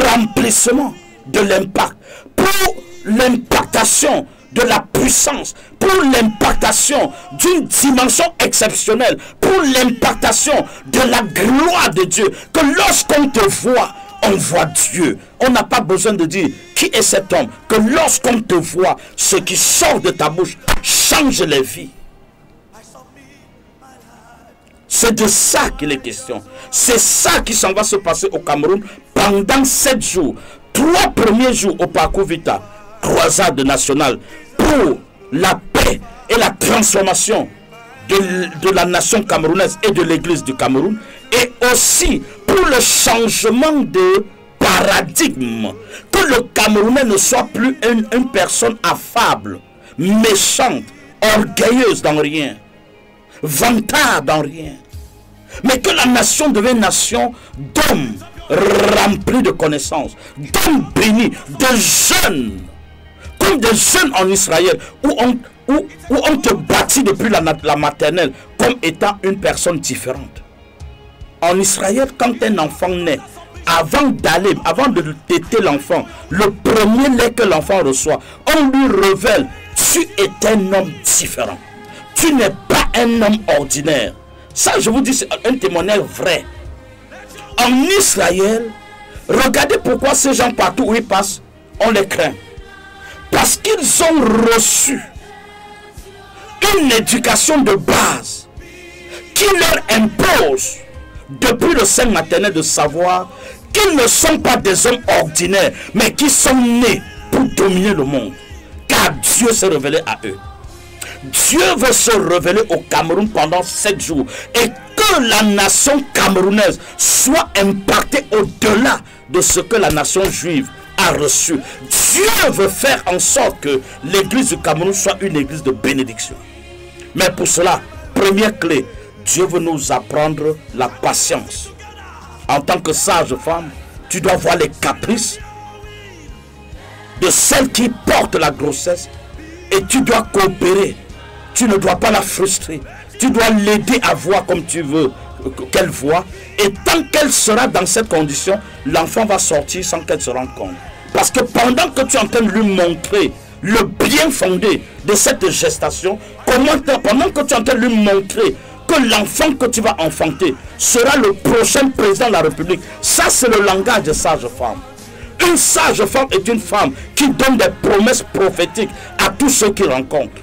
remplissement de l'impact, pour l'impactation de la puissance, pour l'impactation d'une dimension exceptionnelle, pour l'impactation de la gloire de Dieu, que lorsqu'on te voit, on voit Dieu. On n'a pas besoin de dire qui est cet homme, que lorsqu'on te voit, ce qui sort de ta bouche change les vies. C'est de ça qu'il est question. C'est ça qui s'en va se passer au Cameroun pendant 7 jours. 3 premiers jours au Parcours Vita, croisade nationale pour la paix et la transformation de la nation camerounaise et de l'église du Cameroun. Et aussi pour le changement de paradigme. Que le Camerounais ne soit plus une personne affable, méchante, orgueilleuse dans rien, vantard dans rien. Mais que la nation devienne nation d'hommes remplis de connaissances, d'hommes bénis, de jeunes, comme des jeunes en Israël, où on te bâtit depuis la maternelle comme étant une personne différente. En Israël, quand un enfant naît, avant de téter l'enfant, le premier lait que l'enfant reçoit, on lui révèle, tu es un homme différent. Tu n'es pas un homme ordinaire. Ça, je vous dis, c'est un témoignage vrai. En Israël, regardez pourquoi ces gens partout où ils passent, on les craint. Parce qu'ils ont reçu une éducation de base qui leur impose, depuis le sein maternel, de savoir qu'ils ne sont pas des hommes ordinaires, mais qui sont nés pour dominer le monde. Car Dieu s'est révélé à eux. Dieu veut se révéler au Cameroun pendant 7 jours. Et que la nation camerounaise soit impactée au-delà de ce que la nation juive a reçu. Dieu veut faire en sorte que l'église du Cameroun soit une église de bénédiction. Mais pour cela, première clé, Dieu veut nous apprendre la patience. En tant que sage femme, tu dois voir les caprices de celle qui porte la grossesse et tu dois coopérer. Tu ne dois pas la frustrer. Tu dois l'aider à voir comme tu veux qu'elle voit. Et tant qu'elle sera dans cette condition, l'enfant va sortir sans qu'elle se rende compte. Parce que pendant que tu es en train de lui montrer le bien fondé de cette gestation, pendant que tu es en train de lui montrer que l'enfant que tu vas enfanter sera le prochain président de la République, ça c'est le langage de sage-femme. Une sage-femme est une femme qui donne des promesses prophétiques à tous ceux qui rencontrent.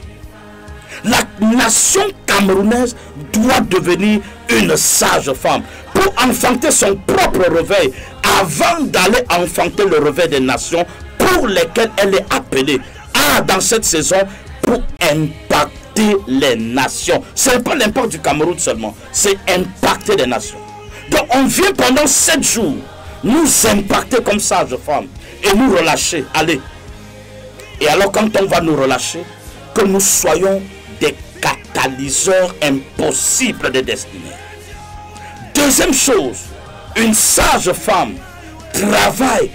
La nation camerounaise doit devenir une sage-femme pour enfanter son propre réveil avant d'aller enfanter le réveil des nations pour lesquelles elle est appelée dans cette saison pour impacter les nations. Ce n'est pas l'impact du Cameroun seulement, c'est impacter les nations. Donc on vient pendant 7 jours nous impacter comme sage-femme et nous relâcher. Allez. Et alors quand on va nous relâcher, que nous soyons des catalyseurs impossibles de destinée. Deuxième chose, une sage femme travaille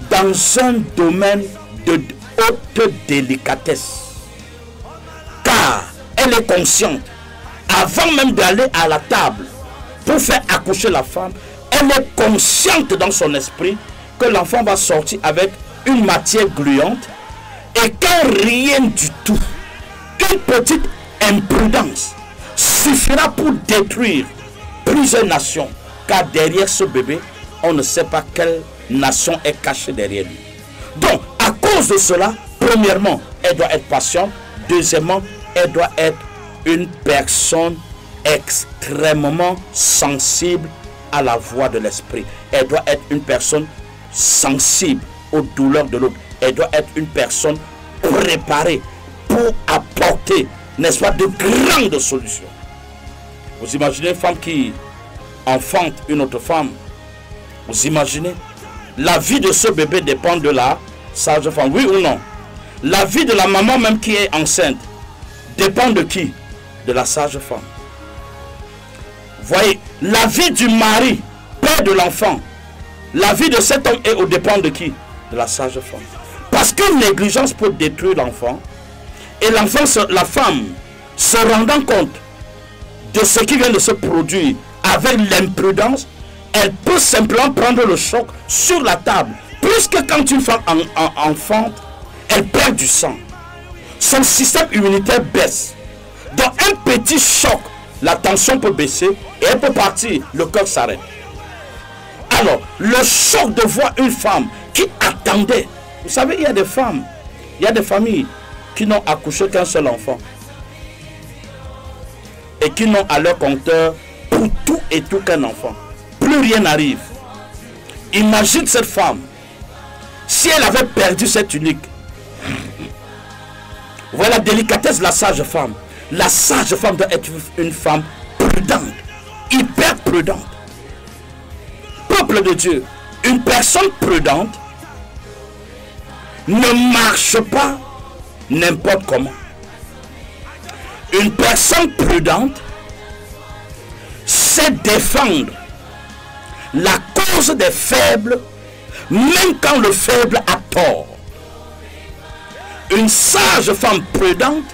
dans un domaine de haute délicatesse. Car elle est consciente, avant même d'aller à la table pour faire accoucher la femme, elle est consciente dans son esprit que l'enfant va sortir avec une matière gluante et que rien du tout, une petite imprudence suffira pour détruire plusieurs nations. Car derrière ce bébé, on ne sait pas quelle nation est cachée derrière lui. Donc, à cause de cela, premièrement, elle doit être patiente. Deuxièmement, elle doit être une personne extrêmement sensible à la voix de l'esprit. Elle doit être une personne sensible aux douleurs de l'autre. Elle doit être une personne préparée pour apporter, n'est-ce pas, de grandes solutions. Vous imaginez une femme qui enfante une autre femme. Vous imaginez? La vie de ce bébé dépend de la sage-femme, oui ou non? La vie de la maman même qui est enceinte dépend de qui? De la sage-femme. Voyez, la vie du mari, père de l'enfant, la vie de cet homme est au dépend de qui? De la sage-femme. Parce qu'une négligence peut détruire l'enfant. Et l'enfant, la femme, se rendant compte de ce qui vient de se produire avec l'imprudence, elle peut simplement prendre le choc sur la table. Puisque quand une femme enfante, elle perd du sang. Son système immunitaire baisse. Dans un petit choc, la tension peut baisser et elle peut partir. Le cœur s'arrête. Alors, le choc de voir une femme qui attendait. Vous savez, il y a des femmes, il y a des familles qui n'ont accouché qu'un seul enfant. Et qui n'ont à leur compteur pour tout et tout qu'un enfant. Plus rien n'arrive. Imagine cette femme. Si elle avait perdu cette unique. Voilà la délicatesse de la sage-femme. La sage-femme doit être une femme prudente. Hyper prudente. Peu temple de Dieu, une personne prudente ne marche pas n'importe comment. Une personne prudente sait défendre la cause des faibles, même quand le faible a tort. Une sage femme prudente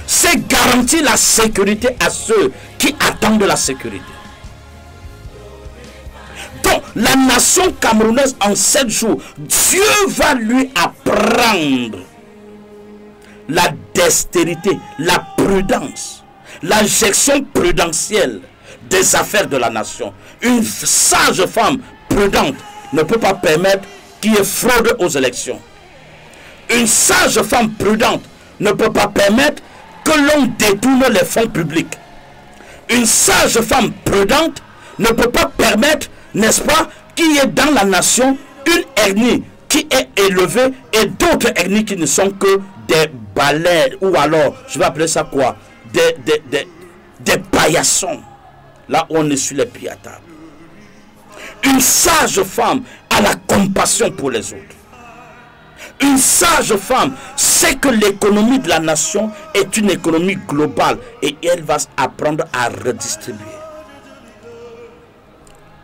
sait garantir la sécurité à ceux qui attendent la sécurité. Donc, la nation camerounaise, en 7 jours, Dieu va lui apprendre la dextérité, la prudence, la gestion prudentielle des affaires de la nation. Une sage femme prudente ne peut pas permettre qu'il y ait fraude aux élections. Une sage femme prudente ne peut pas permettre que l'on détourne les fonds publics. Une sage femme prudente ne peut pas permettre, n'est-ce pas, qu'il y ait dans la nation une ethnie qui est élevée et d'autres ethnies qui ne sont que des balais, ou alors, je vais appeler ça quoi, des paillassons, là où on est sur les pieds à table. Une sage femme a la compassion pour les autres. Une sage femme sait que l'économie de la nation est une économie globale et elle va apprendre à redistribuer.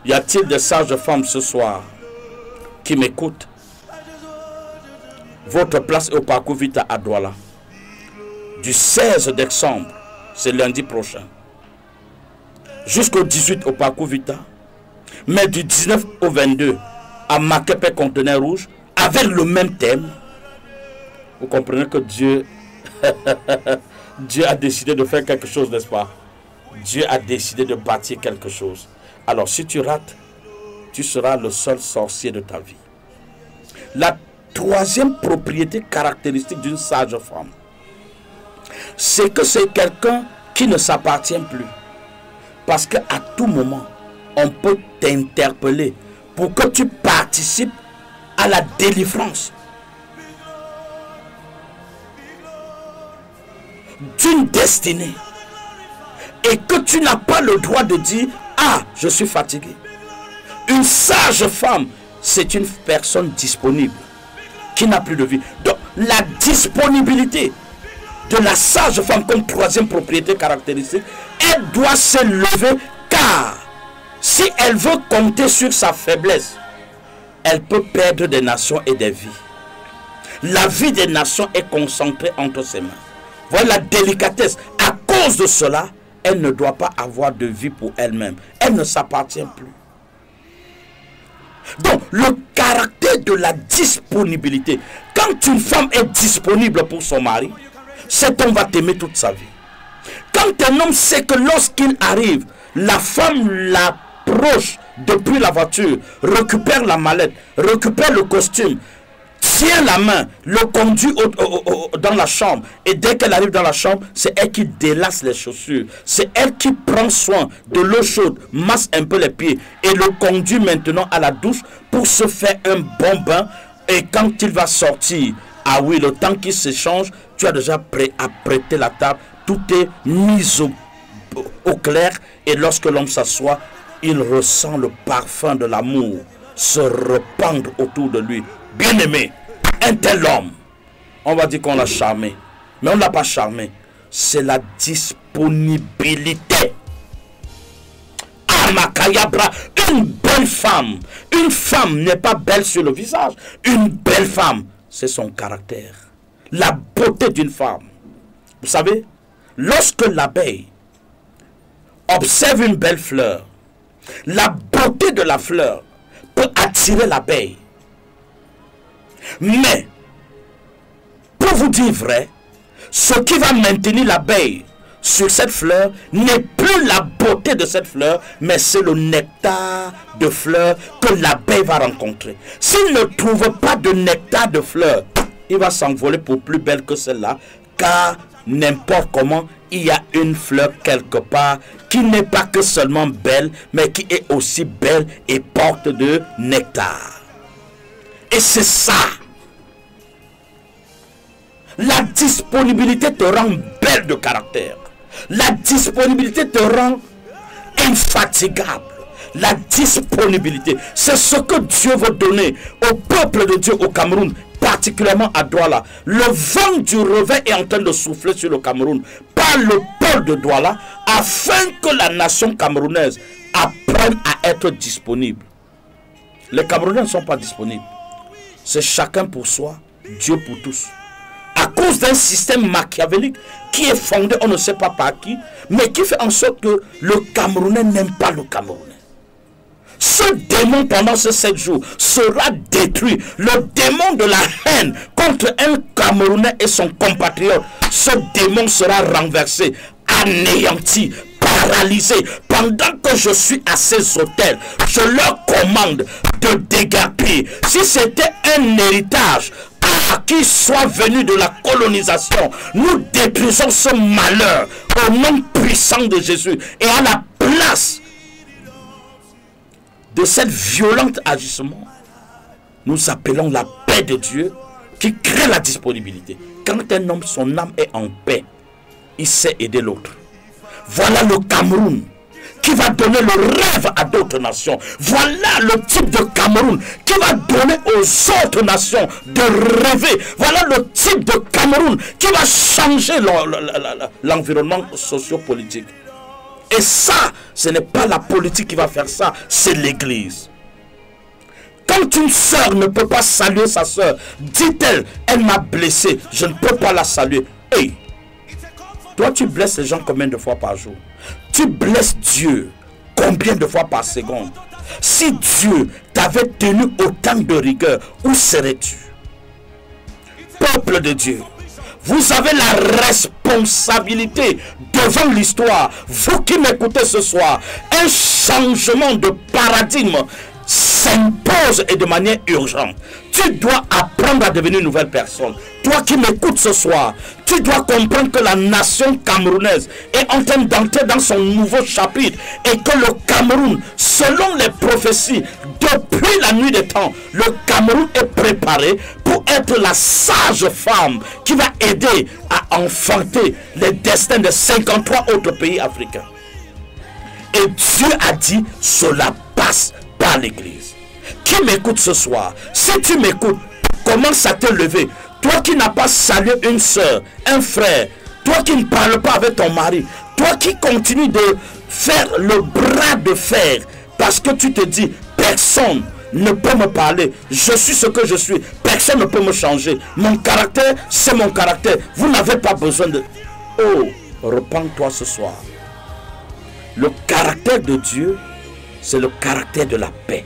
Y a-t-il des sages femmes ce soir qui m'écoutent? Votre place est au parcours Vita à Douala. Du 16 décembre, c'est lundi prochain, jusqu'au 18 au parcours Vita, mais du 19 au 22 à Makepe Conteneur Rouge, avec le même thème. Vous comprenez que Dieu Dieu a décidé de faire quelque chose, n'est-ce pas? Dieu a décidé de bâtir quelque chose. Alors si tu rates, tu seras le seul sorcier de ta vie. La troisième propriété caractéristique d'une sage femme, c'est que c'est quelqu'un qui ne s'appartient plus. Parce qu'à tout moment, on peut t'interpeller pour que tu participes à la délivrance d'une destinée et que tu n'as pas le droit de dire « Ah, je suis fatigué ». Une sage femme, c'est une personne disponible qui n'a plus de vie. Donc, la disponibilité de la sage femme comme troisième propriété caractéristique, elle doit se lever, car si elle veut compter sur sa faiblesse, elle peut perdre des nations et des vies. La vie des nations est concentrée entre ses mains. Voilà la délicatesse. À cause de cela, elle ne doit pas avoir de vie pour elle-même. Elle ne s'appartient plus. Donc, le caractère de la disponibilité. Quand une femme est disponible pour son mari, cet homme va t'aimer toute sa vie. Quand un homme sait que lorsqu'il arrive, la femme l'approche depuis la voiture, récupère la mallette, récupère le costume, tient la main, le conduit dans la chambre, et dès qu'elle arrive dans la chambre, c'est elle qui délace les chaussures, c'est elle qui prend soin de l'eau chaude, masse un peu les pieds et le conduit maintenant à la douche pour se faire un bon bain. Et quand il va sortir, ah oui, le temps qu'il s'échange, tu as déjà apprêté la table, tout est mis au clair, et lorsque l'homme s'assoit, il ressent le parfum de l'amour se répandre autour de lui. Bien aimé, un tel homme, on va dire qu'on l'a charmé, mais on ne l'a pas charmé. C'est la disponibilité. Amakayabra, une belle femme. Une femme n'est pas belle sur le visage. Une belle femme, c'est son caractère. La beauté d'une femme. Vous savez, lorsque l'abeille observe une belle fleur, la beauté de la fleur peut attirer l'abeille. Mais, pour vous dire vrai, ce qui va maintenir l'abeille sur cette fleur n'est plus la beauté de cette fleur, mais c'est le nectar de fleurs que l'abeille va rencontrer. S'il ne trouve pas de nectar de fleurs, il va s'envoler pour plus belle que celle-là, car n'importe comment, il y a une fleur quelque part qui n'est pas que seulement belle, mais qui est aussi belle et porte de nectar. Et c'est ça. La disponibilité te rend belle de caractère. La disponibilité te rend infatigable. la disponibilité. C'est ce que Dieu veut donner au peuple de Dieu au Cameroun, particulièrement à Douala. Le vent du réveil est en train de souffler sur le Cameroun par le peuple de Douala, afin que la nation camerounaise apprenne à être disponible. Les Camerounais ne sont pas disponibles. C'est chacun pour soi, Dieu pour tous. À cause d'un système machiavélique qui est fondé, on ne sait pas par qui, mais qui fait en sorte que le Camerounais n'aime pas le Camerounais. Ce démon, pendant ces 7 jours, sera détruit. Le démon de la haine contre un Camerounais et son compatriote, ce démon sera renversé, anéanti, paralysé. Pendant que je suis à ces hôtels, je leur commande de déguerpir. Si c'était un héritage qui soit venu de la colonisation, nous détruisons ce malheur au nom puissant de Jésus. Et à la place de cette violente agissement, nous appelons la paix de Dieu qui crée la disponibilité. Quand un homme, son âme est en paix, il sait aider l'autre. Voilà le Cameroun qui va donner le rêve à d'autres nations. Voilà le type de Cameroun qui va donner aux autres nations de rêver. Voilà le type de Cameroun qui va changer l'environnement socio-politique. Et ça, ce n'est pas la politique qui va faire ça, c'est l'Église. Quand une sœur ne peut pas saluer sa sœur, dit-elle, elle m'a blessé, je ne peux pas la saluer. Hey, toi tu blesses les gens combien de fois par jour? Tu blesses Dieu combien de fois par seconde? Si Dieu t'avait tenu autant de rigueur, où serais-tu? Peuple de Dieu, vous avez la responsabilité devant l'histoire. Vous qui m'écoutez ce soir, un changement de paradigme s'impose et de manière urgente. Tu dois apprendre à devenir une nouvelle personne. Toi qui m'écoutes ce soir, tu dois comprendre que la nation camerounaise est en train d'entrer dans son nouveau chapitre et que le Cameroun, selon les prophéties, depuis la nuit des temps, le Cameroun est préparé pour être la sage femme qui va aider à enfanter les destins de 53 autres pays africains. Et Dieu a dit, cela passe par l'Église. Qui m'écoute ce soir? Si tu m'écoutes, commence à te lever. Toi qui n'as pas salué une soeur, un frère, toi qui ne parles pas avec ton mari, toi qui continues de faire le bras de fer parce que tu te dis, personne ne peut me parler, je suis ce que je suis, personne ne peut me changer, mon caractère c'est mon caractère, vous n'avez pas besoin de... Oh, repens-toi ce soir. Le caractère de Dieu, c'est le caractère de la paix.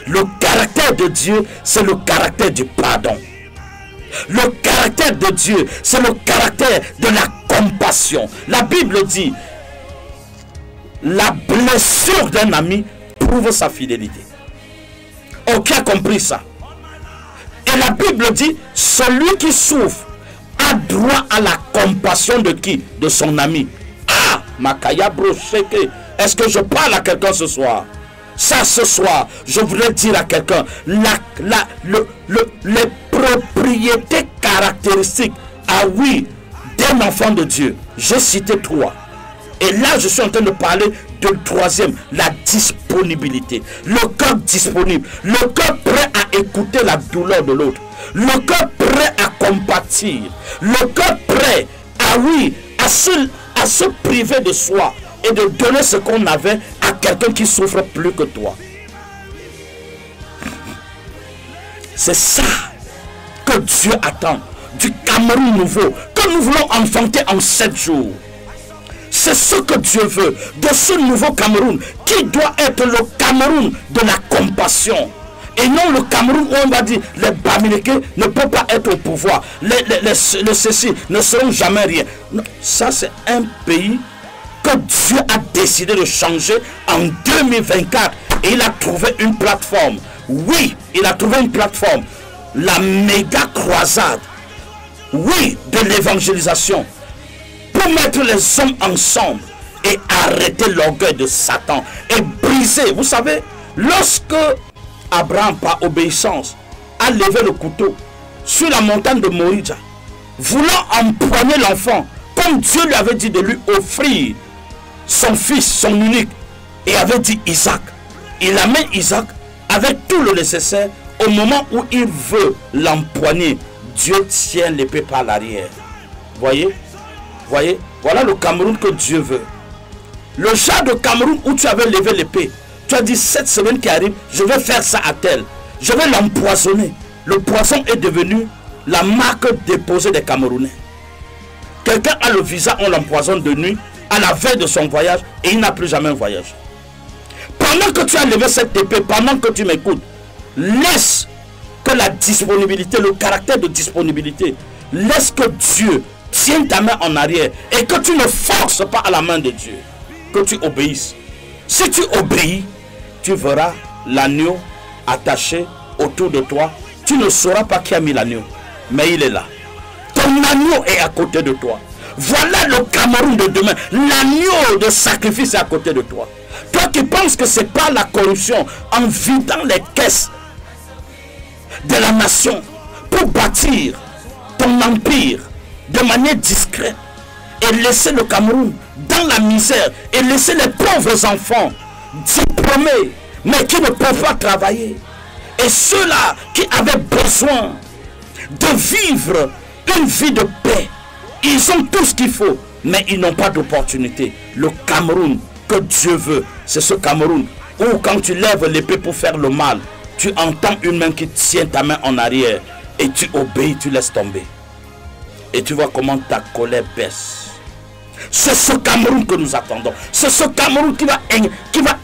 Le caractère de Dieu, c'est le caractère du pardon. Le caractère de Dieu, c'est le caractère de la compassion. La Bible dit, la blessure d'un ami prouve sa fidélité. Oh, qui a compris ça? Et la Bible dit, celui qui souffre a droit à la compassion de qui? De son ami. Ah, Makaya Brocheke. Est-ce que je parle à quelqu'un ce soir? Ça, ce soir, je voudrais dire à quelqu'un, les propriétés caractéristiques, ah oui, d'un enfant de Dieu. J'ai cité 3. Et là, je suis en train de parler de troisième, la disponibilité. Le cœur disponible, le cœur prêt à écouter la douleur de l'autre, le cœur prêt à compatir, le cœur prêt, ah oui, à se priver de soi et de donner ce qu'on avait à quelqu'un qui souffre plus que toi. C'est ça que Dieu attend du Cameroun nouveau, que nous voulons enfanter en 7 jours. C'est ce que Dieu veut de ce nouveau Cameroun qui doit être le Cameroun de la compassion. Et non le Cameroun où on va dire les Bamileke ne peuvent pas être au pouvoir, les ceci ne seront jamais rien. Non, ça c'est un pays que Dieu a décidé de changer en 2024 et il a trouvé une plateforme. Oui, il a trouvé une plateforme, la méga croisade, oui, de l'évangélisation, pour mettre les hommes ensemble et arrêter l'orgueil de Satan et briser. Vous savez, lorsque Abraham, par obéissance, a levé le couteau sur la montagne de Morija, voulant empoigner l'enfant, comme Dieu lui avait dit de lui offrir son fils, son unique, et avait dit Isaac. Il amène Isaac avec tout le nécessaire. Au moment où il veut l'empoigner, Dieu tient l'épée par l'arrière. Voyez? Voyez? Voilà le Cameroun que Dieu veut. Le genre de Cameroun où tu avais levé l'épée. Tu as dit, cette semaine qui arrive, je vais faire ça à tel. Je vais l'empoisonner. Le poison est devenu la marque déposée des Camerounais. Quelqu'un a le visa, on l'empoisonne de nuit, à la veille de son voyage, et il n'a plus jamais voyagé. Pendant que tu as levé cette épée, pendant que tu m'écoutes, laisse que la disponibilité, le caractère de disponibilité, laisse que Dieu tienne ta main en arrière et que tu ne forces pas à la main de Dieu, que tu obéisses. Si tu obéis, tu verras l'agneau attaché autour de toi. Tu ne sauras pas qui a mis l'agneau, mais il est là. Ton agneau est à côté de toi. Voilà le Cameroun de demain. L'agneau de sacrifice est à côté de toi. Toi qui penses que c'est pas la corruption en vidant les caisses de la nation pour bâtir ton empire de manière discrète et laisser le Cameroun dans la misère et laisser les pauvres enfants diplômés mais qui ne peuvent pas travailler, et ceux-là qui avaient besoin de vivre une vie de paix, ils ont tout ce qu'il faut mais ils n'ont pas d'opportunité. Le Cameroun que Dieu veut, c'est ce Cameroun où quand tu lèves l'épée pour faire le mal, tu entends une main qui tient ta main en arrière et tu obéis, tu laisses tomber. Et tu vois comment ta colère baisse. C'est ce Cameroun que nous attendons. C'est ce Cameroun qui va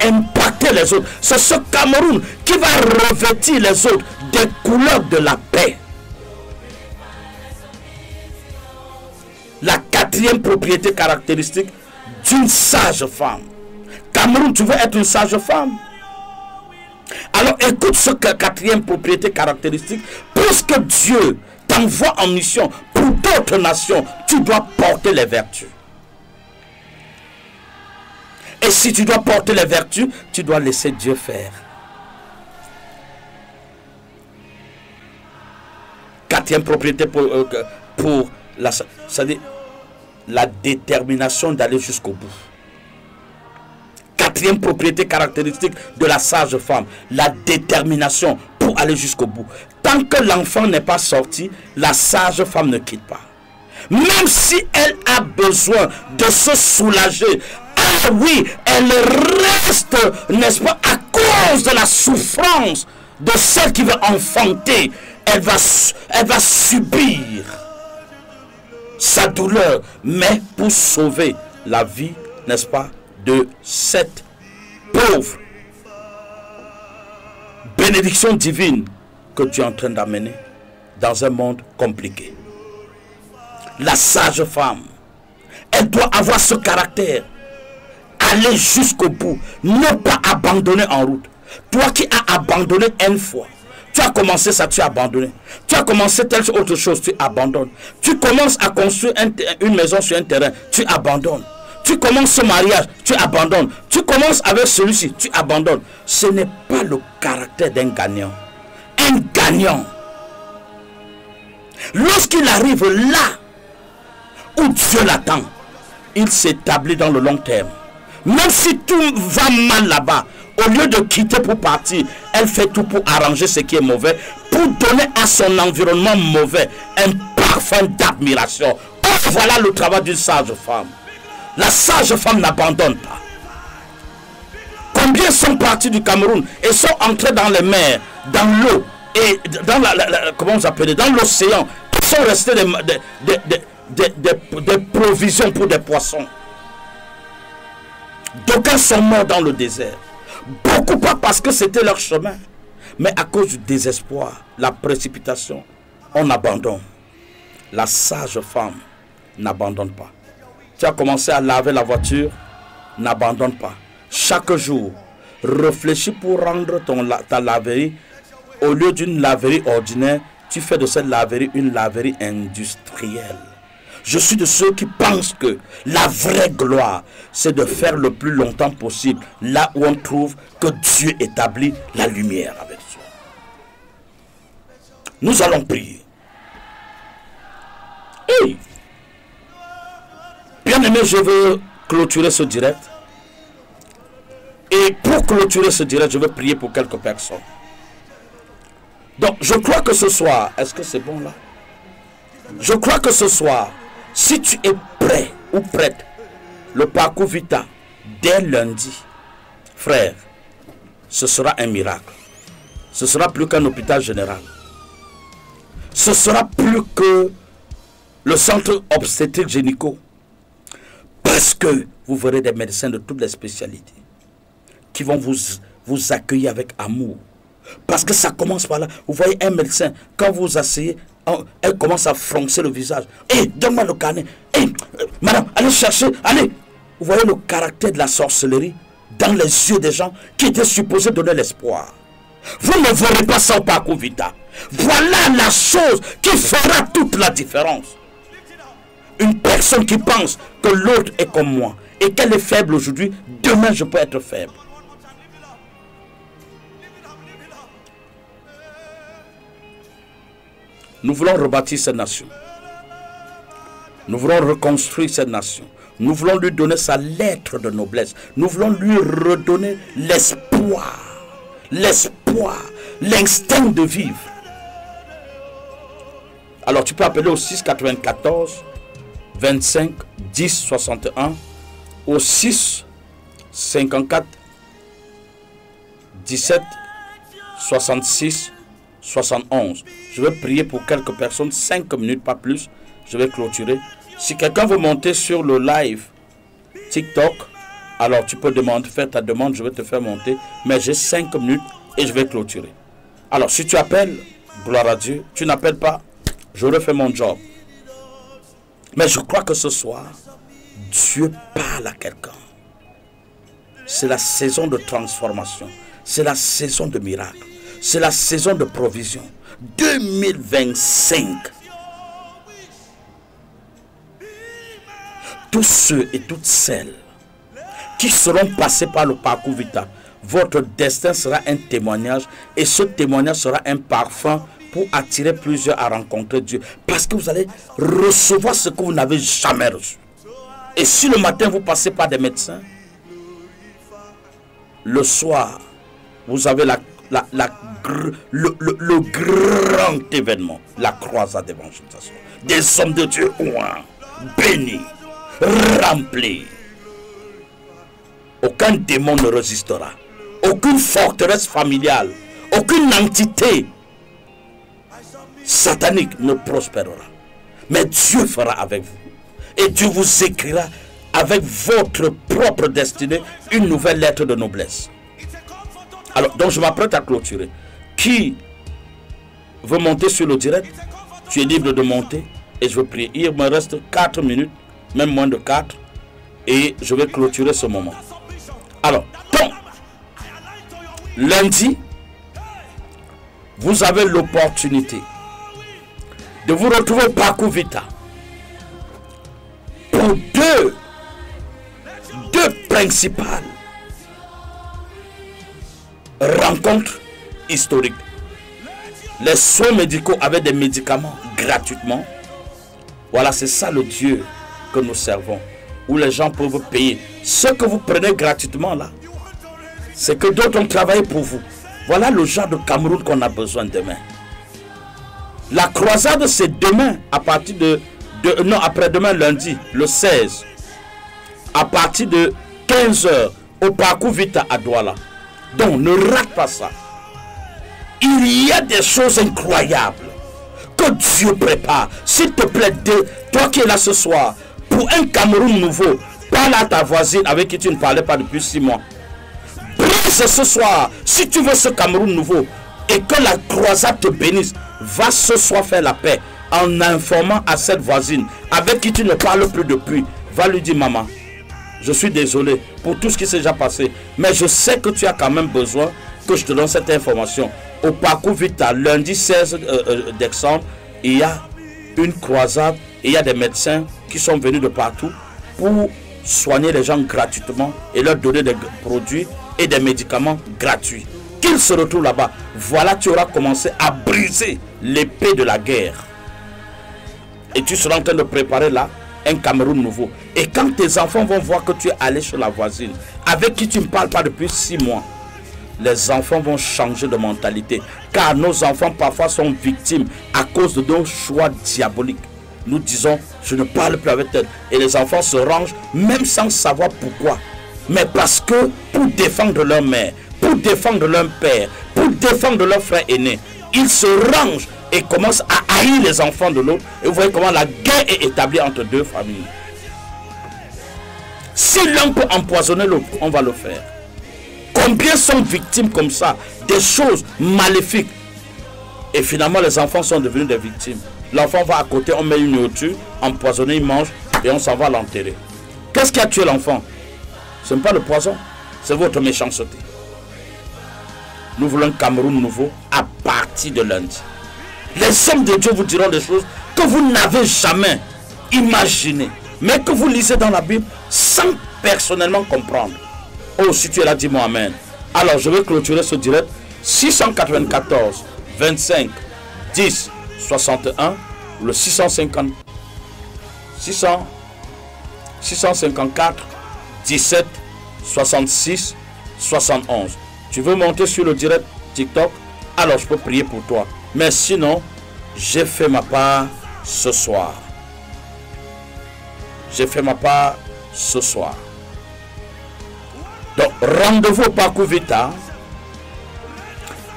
impacter les autres. C'est ce Cameroun qui va revêtir les autres des couleurs de la paix. La quatrième propriété caractéristique d'une sage femme. Cameroun, tu veux être une sage femme? Alors écoute ce quatrième propriété caractéristique. Puisque Dieu t'envoie en mission pour d'autres nations, tu dois porter les vertus. Et si tu dois porter les vertus, tu dois laisser Dieu faire. Quatrième propriété pour la détermination d'aller jusqu'au bout. Quatrième propriété caractéristique de la sage femme, la détermination pour aller jusqu'au bout. Tant que l'enfant n'est pas sorti, la sage femme ne quitte pas. Même si elle a besoin de se soulager, ah oui, elle reste, n'est-ce pas, à cause de la souffrance de celle qui veut enfanter, elle va subir sa douleur, mais pour sauver la vie, n'est-ce pas, de cette pauvre bénédiction divine que tu es en train d'amener dans un monde compliqué. La sage femme, elle doit avoir ce caractère, aller jusqu'au bout, ne pas abandonner en route. Toi qui as abandonné une fois, tu as commencé ça, tu as abandonné. Tu as commencé telle autre chose, tu abandonnes. Tu commences à construire une maison sur un terrain, tu abandonnes. Tu commences ce mariage, tu abandonnes. Tu commences avec celui-ci, tu abandonnes. Ce n'est pas le caractère d'un gagnant. Un gagnant, lorsqu'il arrive là où Dieu l'attend, il s'établit dans le long terme. Même si tout va mal là-bas, au lieu de quitter pour partir, elle fait tout pour arranger ce qui est mauvais, pour donner à son environnement mauvais un parfum d'admiration. Oh, voilà le travail d'une sage femme. La sage femme n'abandonne pas. Combien sont partis du Cameroun et sont entrés dans les mers, dans l'eau et dans comment vous appelez, dans l'océan, ils sont restés des provisions pour des poissons. D'aucuns sont morts dans le désert. Beaucoup pas parce que c'était leur chemin, mais à cause du désespoir, la précipitation, on abandonne. La sage femme n'abandonne pas. Tu as commencé à laver la voiture, n'abandonne pas. Chaque jour, réfléchis pour rendre ta laverie, au lieu d'une laverie ordinaire, tu fais de cette laverie une laverie industrielle. Je suis de ceux qui pensent que la vraie gloire, c'est de faire le plus longtemps possible là où on trouve que Dieu établit la lumière avec soi. Nous allons prier. Hey! Bien-aimé, je veux clôturer ce direct. Et pour clôturer ce direct, je vais prier pour quelques personnes. Donc, je crois que ce soir, est-ce que c'est bon là? Je crois que ce soir, si tu es prêt ou prête, le parcours Vita, dès lundi, frère, ce sera un miracle. Ce sera plus qu'un hôpital général. Ce sera plus que le centre obstétrique gynéco. Parce que vous verrez des médecins de toutes les spécialités qui vont vous accueillir avec amour. Parce que ça commence par là. Vous voyez un médecin, quand vous asseyez, elle commence à froncer le visage. Hé, donne-moi le carnet. Hé, madame, allez chercher, allez. Vous voyez le caractère de la sorcellerie dans les yeux des gens qui étaient supposés donner l'espoir. Vous ne verrez pas ça au parcours Vita. Voilà la chose qui fera toute la différence. Une personne qui pense que l'autre est comme moi et qu'elle est faible aujourd'hui, demain je peux être faible. Nous voulons rebâtir cette nation. Nous voulons reconstruire cette nation. Nous voulons lui donner sa lettre de noblesse. Nous voulons lui redonner l'espoir. L'espoir, l'instinct de vivre. Alors tu peux appeler au 6 94 25 10 61 au 6 54 17 66 71. Je vais prier pour quelques personnes, 5 minutes, pas plus. Je vais clôturer. Si quelqu'un veut monter sur le live TikTok, alors tu peux demander, faire ta demande, je vais te faire monter. Mais j'ai 5 minutes et je vais clôturer. Alors si tu appelles, gloire à Dieu. Tu n'appelles pas, j'aurais fait mon job. Mais je crois que ce soir, Dieu parle à quelqu'un. C'est la saison de transformation. C'est la saison de miracle. C'est la saison de provision. 2025. Tous ceux et toutes celles qui seront passés par le parcours Vita, votre destin sera un témoignage et ce témoignage sera un parfum pour attirer plusieurs à rencontrer Dieu. Parce que vous allez recevoir ce que vous n'avez jamais reçu. Et si le matin vous passez par des médecins, le soir, vous avez le grand événement, la croisade d'évangélisation. Des hommes de Dieu bénis, remplis. Aucun démon ne résistera. Aucune forteresse familiale, aucune entité satanique ne prospérera. Mais Dieu fera avec vous. Et Dieu vous écrira avec votre propre destinée une nouvelle lettre de noblesse. Alors, donc je m'apprête à clôturer. Qui veut monter sur le direct? Tu es libre de monter et je veux prier. Il me reste 4 minutes, même moins de 4, et je vais clôturer ce moment. Alors, donc, lundi, vous avez l'opportunité de vous retrouver au parcours Vita pour deux principales rencontres historiques. Les soins médicaux avec des médicaments gratuitement. Voilà, c'est ça le Dieu que nous servons, où les gens peuvent payer. Ce que vous prenez gratuitement là, c'est que d'autres ont travaillé pour vous. Voilà le genre de Cameroun qu'on a besoin demain. La croisade, c'est demain, à partir non, après-demain, lundi, le 16, à partir de 15 h au parcours Vita à Douala. Donc, ne rate pas ça. Il y a des choses incroyables que Dieu prépare. S'il te plaît, toi qui es là ce soir, pour un Cameroun nouveau, parle à ta voisine avec qui tu ne parlais pas depuis 6 mois. Brise ce soir, si tu veux ce Cameroun nouveau, et que la croisade te bénisse, va ce soir faire la paix en informant à cette voisine avec qui tu ne parles plus depuis. Va lui dire: maman, je suis désolé pour tout ce qui s'est déjà passé, mais je sais que tu as quand même besoin que je te donne cette information. Au parcours Vita, lundi 16 décembre, il y a une croisade et il y a des médecins qui sont venus de partout pour soigner les gens gratuitement et leur donner des produits et des médicaments gratuits. Qu'ils se retrouvent là-bas. Voilà, tu auras commencé à briser l'épée de la guerre. Et tu seras en train de préparer là un Cameroun nouveau. Et quand tes enfants vont voir que tu es allé chez la voisine, avec qui tu ne parles pas depuis 6 mois, les enfants vont changer de mentalité. Car nos enfants parfois sont victimes à cause de nos choix diaboliques. Nous disons, je ne parle plus avec elle. Et les enfants se rangent même sans savoir pourquoi. Mais parce que pour défendre leur mère, pour défendre leur père, pour défendre leur frère aîné, ils se rangent et commencent à haïr les enfants de l'autre. Et vous voyez comment la guerre est établie entre deux familles. Si l'un peut empoisonner l'autre, on va le faire. Combien sont victimes comme ça, des choses maléfiques. Et finalement, les enfants sont devenus des victimes. L'enfant va à côté, on met une nourriture, empoisonné, il mange et on s'en va l'enterrer. Qu'est-ce qui a tué l'enfant? Ce n'est pas le poison, c'est votre méchanceté. Nous voulons un Cameroun nouveau à partir de lundi. Les hommes de Dieu vous diront des choses que vous n'avez jamais imaginées, mais que vous lisez dans la Bible sans personnellement comprendre. Oh, si tu es là, dis-moi amen. Alors, je vais clôturer ce direct. 694 25 10 61, le 654 17 66 71. Tu veux monter sur le direct TikTok? Alors, je peux prier pour toi. Mais sinon, j'ai fait ma part ce soir. J'ai fait ma part ce soir. Donc, rendez-vous au Parcours Vita.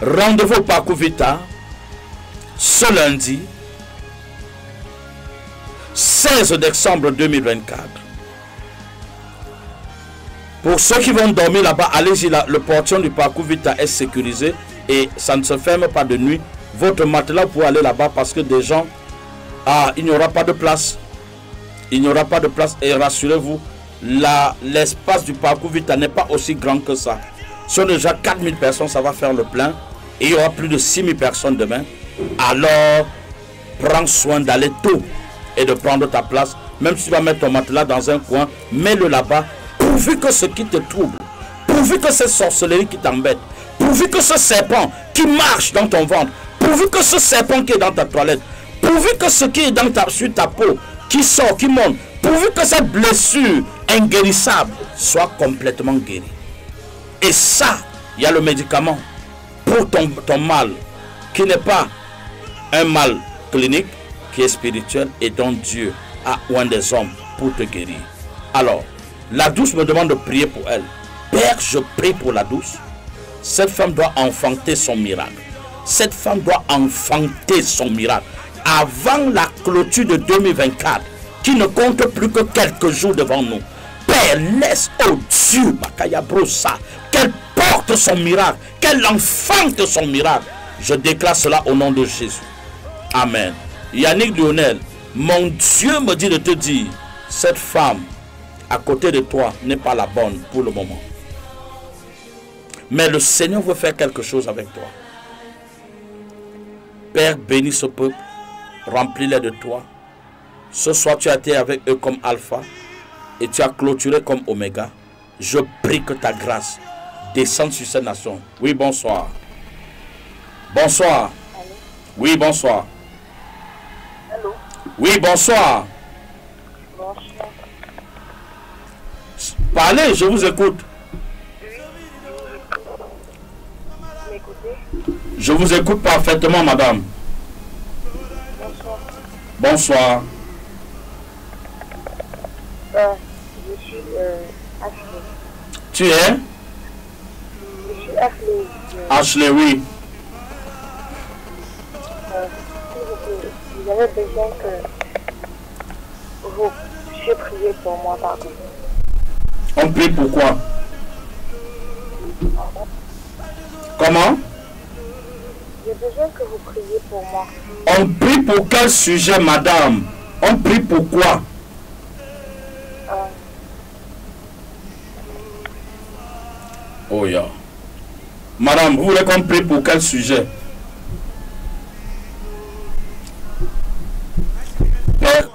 Rendez-vous au Parcours Vita ce lundi 16 décembre 2024. Pour ceux qui vont dormir là-bas, allez-y, le portion du Parcours Vita est sécurisé et ça ne se ferme pas de nuit. Votre matelas pour aller là-bas parce que des gens, il n'y aura pas de place. Il n'y aura pas de place et rassurez-vous, l'espace du Parcours Vita n'est pas aussi grand que ça. Sur déjà 4000 personnes, ça va faire le plein et il y aura plus de 6000 personnes demain. Alors, prends soin d'aller tôt et de prendre ta place. Même si tu vas mettre ton matelas dans un coin, mets-le là-bas. Pourvu que ce qui te trouble, pourvu que cette sorcellerie qui t'embête, pourvu que ce serpent qui marche dans ton ventre, pourvu que ce serpent qui est dans ta toilette, pourvu que ce qui est sur ta peau, qui sort, qui monte, pourvu que cette blessure inguérissable soit complètement guérie. Et ça, il y a le médicament pour ton mal, qui n'est pas un mal clinique, qui est spirituel et dont Dieu a oint des hommes pour te guérir. Alors, la douce me demande de prier pour elle. Père, je prie pour la douce. Cette femme doit enfanter son miracle. Cette femme doit enfanter son miracle avant la clôture de 2024, qui ne compte plus que quelques jours devant nous. Père, laisse, oh Dieu, qu'elle porte son miracle, qu'elle enfante son miracle. Je déclare cela au nom de Jésus. Amen. Yannick Lionel, mon Dieu me dit de te dire, cette femme à côté de toi n'est pas la bonne pour le moment. Mais le Seigneur veut faire quelque chose avec toi. Père, bénis ce peuple, remplis-les de toi. Ce soir, tu as été avec eux comme alpha et tu as clôturé comme oméga. Je prie que ta grâce descende sur cette nation. Oui, bonsoir. Bonsoir. Allô? Oui, bonsoir. Allô? Oui, bonsoir. Bonsoir. Parlez, je vous écoute. Vous m'écoutez? Je vous écoute parfaitement, madame. Bonsoir. Bonsoir. Je suis Ashley. Tu es Je suis Ashley. Ashley, oui. S'il vous plaît, j'avais besoin que vous puissiez prier pour moi, pardon. On prie pourquoi? Comment? J'ai besoin que vous priez pour moi. On prie pour quel sujet, madame? On prie pourquoi? Oh yeah. Madame, vous voulez qu'on prie pour quel sujet? Père,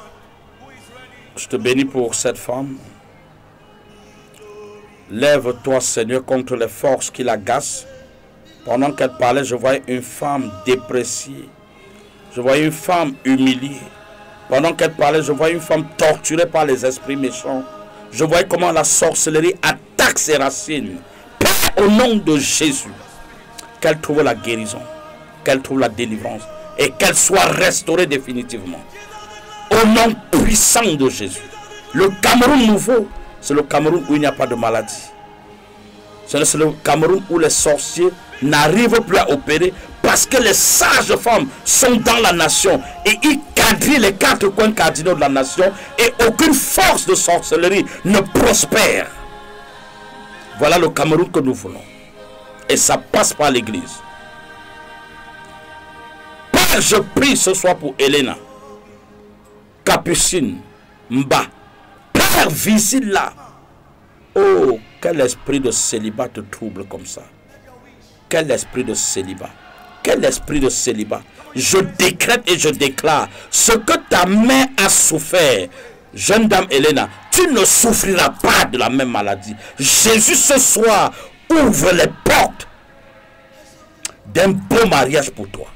je te bénis pour cette femme. Lève-toi, Seigneur, contre les forces qui l'agacent. Pendant qu'elle parlait, je voyais une femme dépréciée. Je voyais une femme humiliée. Pendant qu'elle parlait, je voyais une femme torturée par les esprits méchants. Je voyais comment la sorcellerie attaque ses racines. Père, au nom de Jésus, qu'elle trouve la guérison, qu'elle trouve la délivrance et qu'elle soit restaurée définitivement. Au nom puissant de Jésus. Le Cameroun nouveau, c'est le Cameroun où il n'y a pas de maladie. C'est le Cameroun où les sorciers n'arrivent plus à opérer parce que les sages femmes sont dans la nation et ils quadrillent les 4 coins cardinaux de la nation et aucune force de sorcellerie ne prospère. Voilà le Cameroun que nous voulons. Et ça passe par l'église. Père, je prie ce soir pour Elena, Capucine, Mba. Père, visite-la. Oh, quel esprit de célibat te trouble comme ça. Quel esprit de célibat. Quel esprit de célibat. Je décrète et je déclare ce que ta mère a souffert. Jeune dame Elena, tu ne souffriras pas de la même maladie. Jésus ce soir ouvre les portes d'un beau mariage pour toi.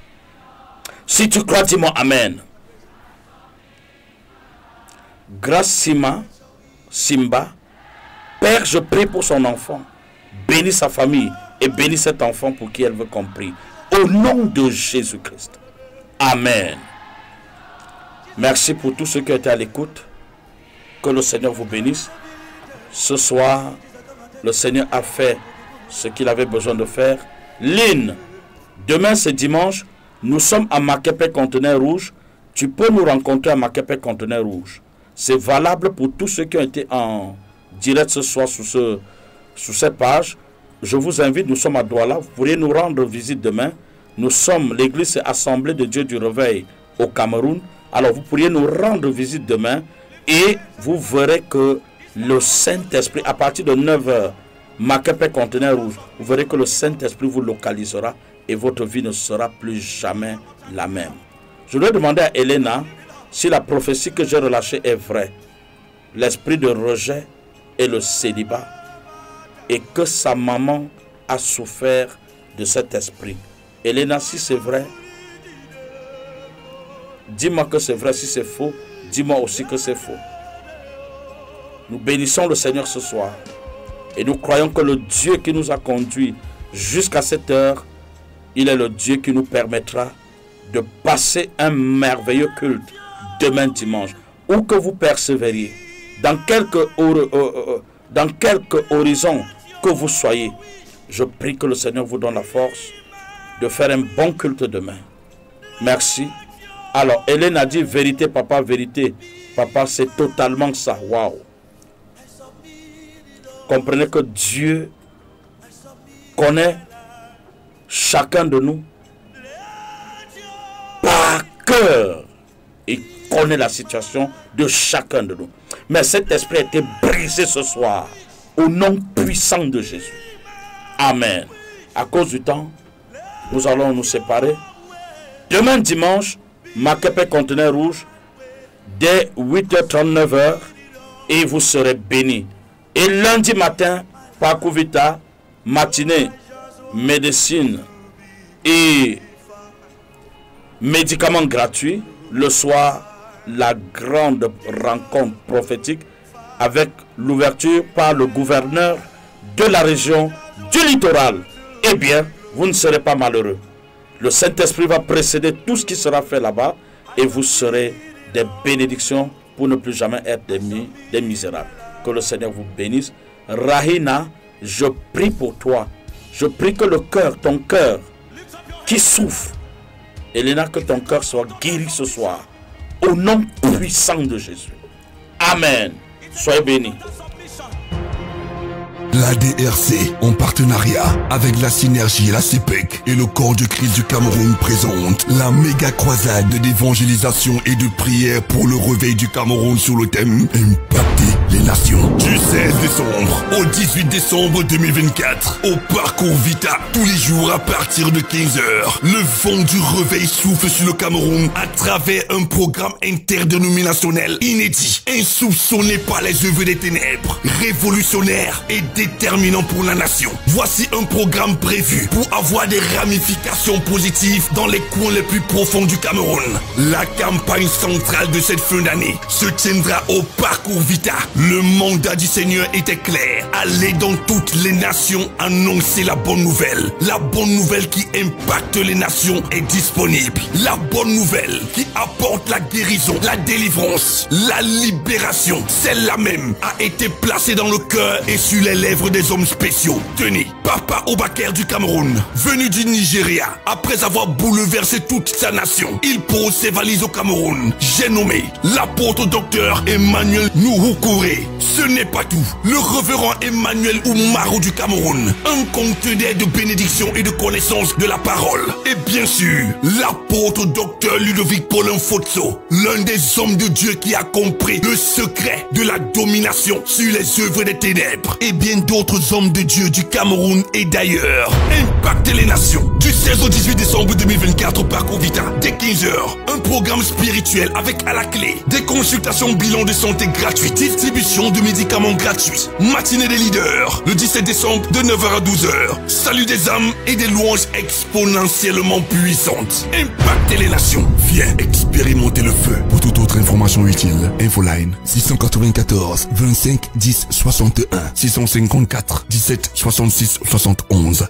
Si tu crois, dis-moi Amen. Grâce Simba, Père, je prie pour son enfant. Bénis sa famille et bénis cet enfant pour qui elle veut qu'on prie. Au nom de Jésus-Christ. Amen. Merci pour tous ceux qui ont été à l'écoute. Que le Seigneur vous bénisse. Ce soir, le Seigneur a fait ce qu'il avait besoin de faire. Lynn, demain c'est dimanche. Nous sommes à Makepe Conteneur Rouge. Tu peux nous rencontrer à Makepe Conteneur Rouge. C'est valable pour tous ceux qui ont été en direct ce soir sur cette page. Je vous invite, nous sommes à Douala. Vous pourriez nous rendre visite demain. Nous sommes l'église Assemblée de Dieu du Réveil au Cameroun. Alors vous pourriez nous rendre visite demain et vous verrez que le Saint-Esprit, à partir de 9h, Makepe Conteneur Rouge, vous verrez que le Saint-Esprit vous localisera et votre vie ne sera plus jamais la même. Je dois demander à Elena si la prophétie que j'ai relâchée est vraie. L'esprit de rejet et le célibat. Et que sa maman a souffert de cet esprit. Elena, si c'est vrai, dis-moi que c'est vrai. Si c'est faux, dis-moi aussi que c'est faux. Nous bénissons le Seigneur ce soir. Et nous croyons que le Dieu qui nous a conduits jusqu'à cette heure, il est le Dieu qui nous permettra de passer un merveilleux culte demain dimanche. Où que vous persévériez, dans quelque horizon que vous soyez, je prie que le Seigneur vous donne la force de faire un bon culte demain. Merci. Alors, Hélène a dit vérité, papa, vérité. Papa, c'est totalement ça. Waouh. Comprenez que Dieu connaît chacun de nous par cœur. Il connaît la situation de chacun de nous. Mais cet esprit a été brisé ce soir au nom puissant de Jésus. Amen. À cause du temps, nous allons nous séparer. Demain dimanche, Makepe Conteneur Rouge, dès 8h30, 9h, et vous serez bénis. Et lundi matin, Parcours Vita, matinée, médecine et médicaments gratuits. Le soir, la grande rencontre prophétique avec l'ouverture par le gouverneur de la région du littoral. Eh bien, vous ne serez pas malheureux. Le Saint-Esprit va précéder tout ce qui sera fait là-bas et vous serez des bénédictions pour ne plus jamais être des misérables. Que le Seigneur vous bénisse. Rahina, je prie pour toi. Je prie que le cœur, ton cœur qui souffre, Elena, que ton cœur soit guéri ce soir. Au nom puissant de Jésus. Amen. Soyez bénis. La DRC, en partenariat avec la Synergie, la CEPEC et le Corps du Christ du Cameroun présente la méga croisade d'évangélisation et de prière pour le réveil du Cameroun sur le thème Impacter les nations. Du 16 décembre au 18 décembre 2024, au Parcours Vita, tous les jours à partir de 15h, le vent du réveil souffle sur le Cameroun à travers un programme interdénominationnel inédit, insoupçonné par les œuvres des ténèbres, révolutionnaire et déterminant pour la nation. Voici un programme prévu pour avoir des ramifications positives dans les coins les plus profonds du Cameroun. La campagne centrale de cette fin d'année se tiendra au Parcours Vita. Le mandat du Seigneur était clair. Aller dans toutes les nations annoncer la bonne nouvelle. La bonne nouvelle qui impacte les nations est disponible. La bonne nouvelle qui apporte la guérison, la délivrance, la libération. Celle-là même a été placée dans le cœur et sur les lèvres des hommes spéciaux. Tenez, Papa Obakar du Cameroun, venu du Nigeria, après avoir bouleversé toute sa nation, il pose ses valises au Cameroun. J'ai nommé l'apôtre docteur Emmanuel Nuhoukouré. Ce n'est pas tout. Le révérend Emmanuel Oumarou du Cameroun, un conteneur de bénédiction et de connaissance de la parole. Et bien sûr, l'apôtre docteur Ludovic Paulin Fotso, l'un des hommes de Dieu qui a compris le secret de la domination sur les œuvres des ténèbres. Et bien d'autres hommes de Dieu du Cameroun et d'ailleurs. Impacter les nations. Du 16 au 18 décembre 2024 au Parcours Vita, dès 15h, un programme spirituel avec à la clé des consultations bilan de santé gratuites, distribution de médicaments gratuits, matinée des leaders, le 17 décembre de 9h à 12h, salut des âmes et des louanges exponentiellement puissantes. Impacter les nations. Viens expérimenter le feu. Pour toute autre information utile, Infoline 694 25 10 61 654 17 66 71.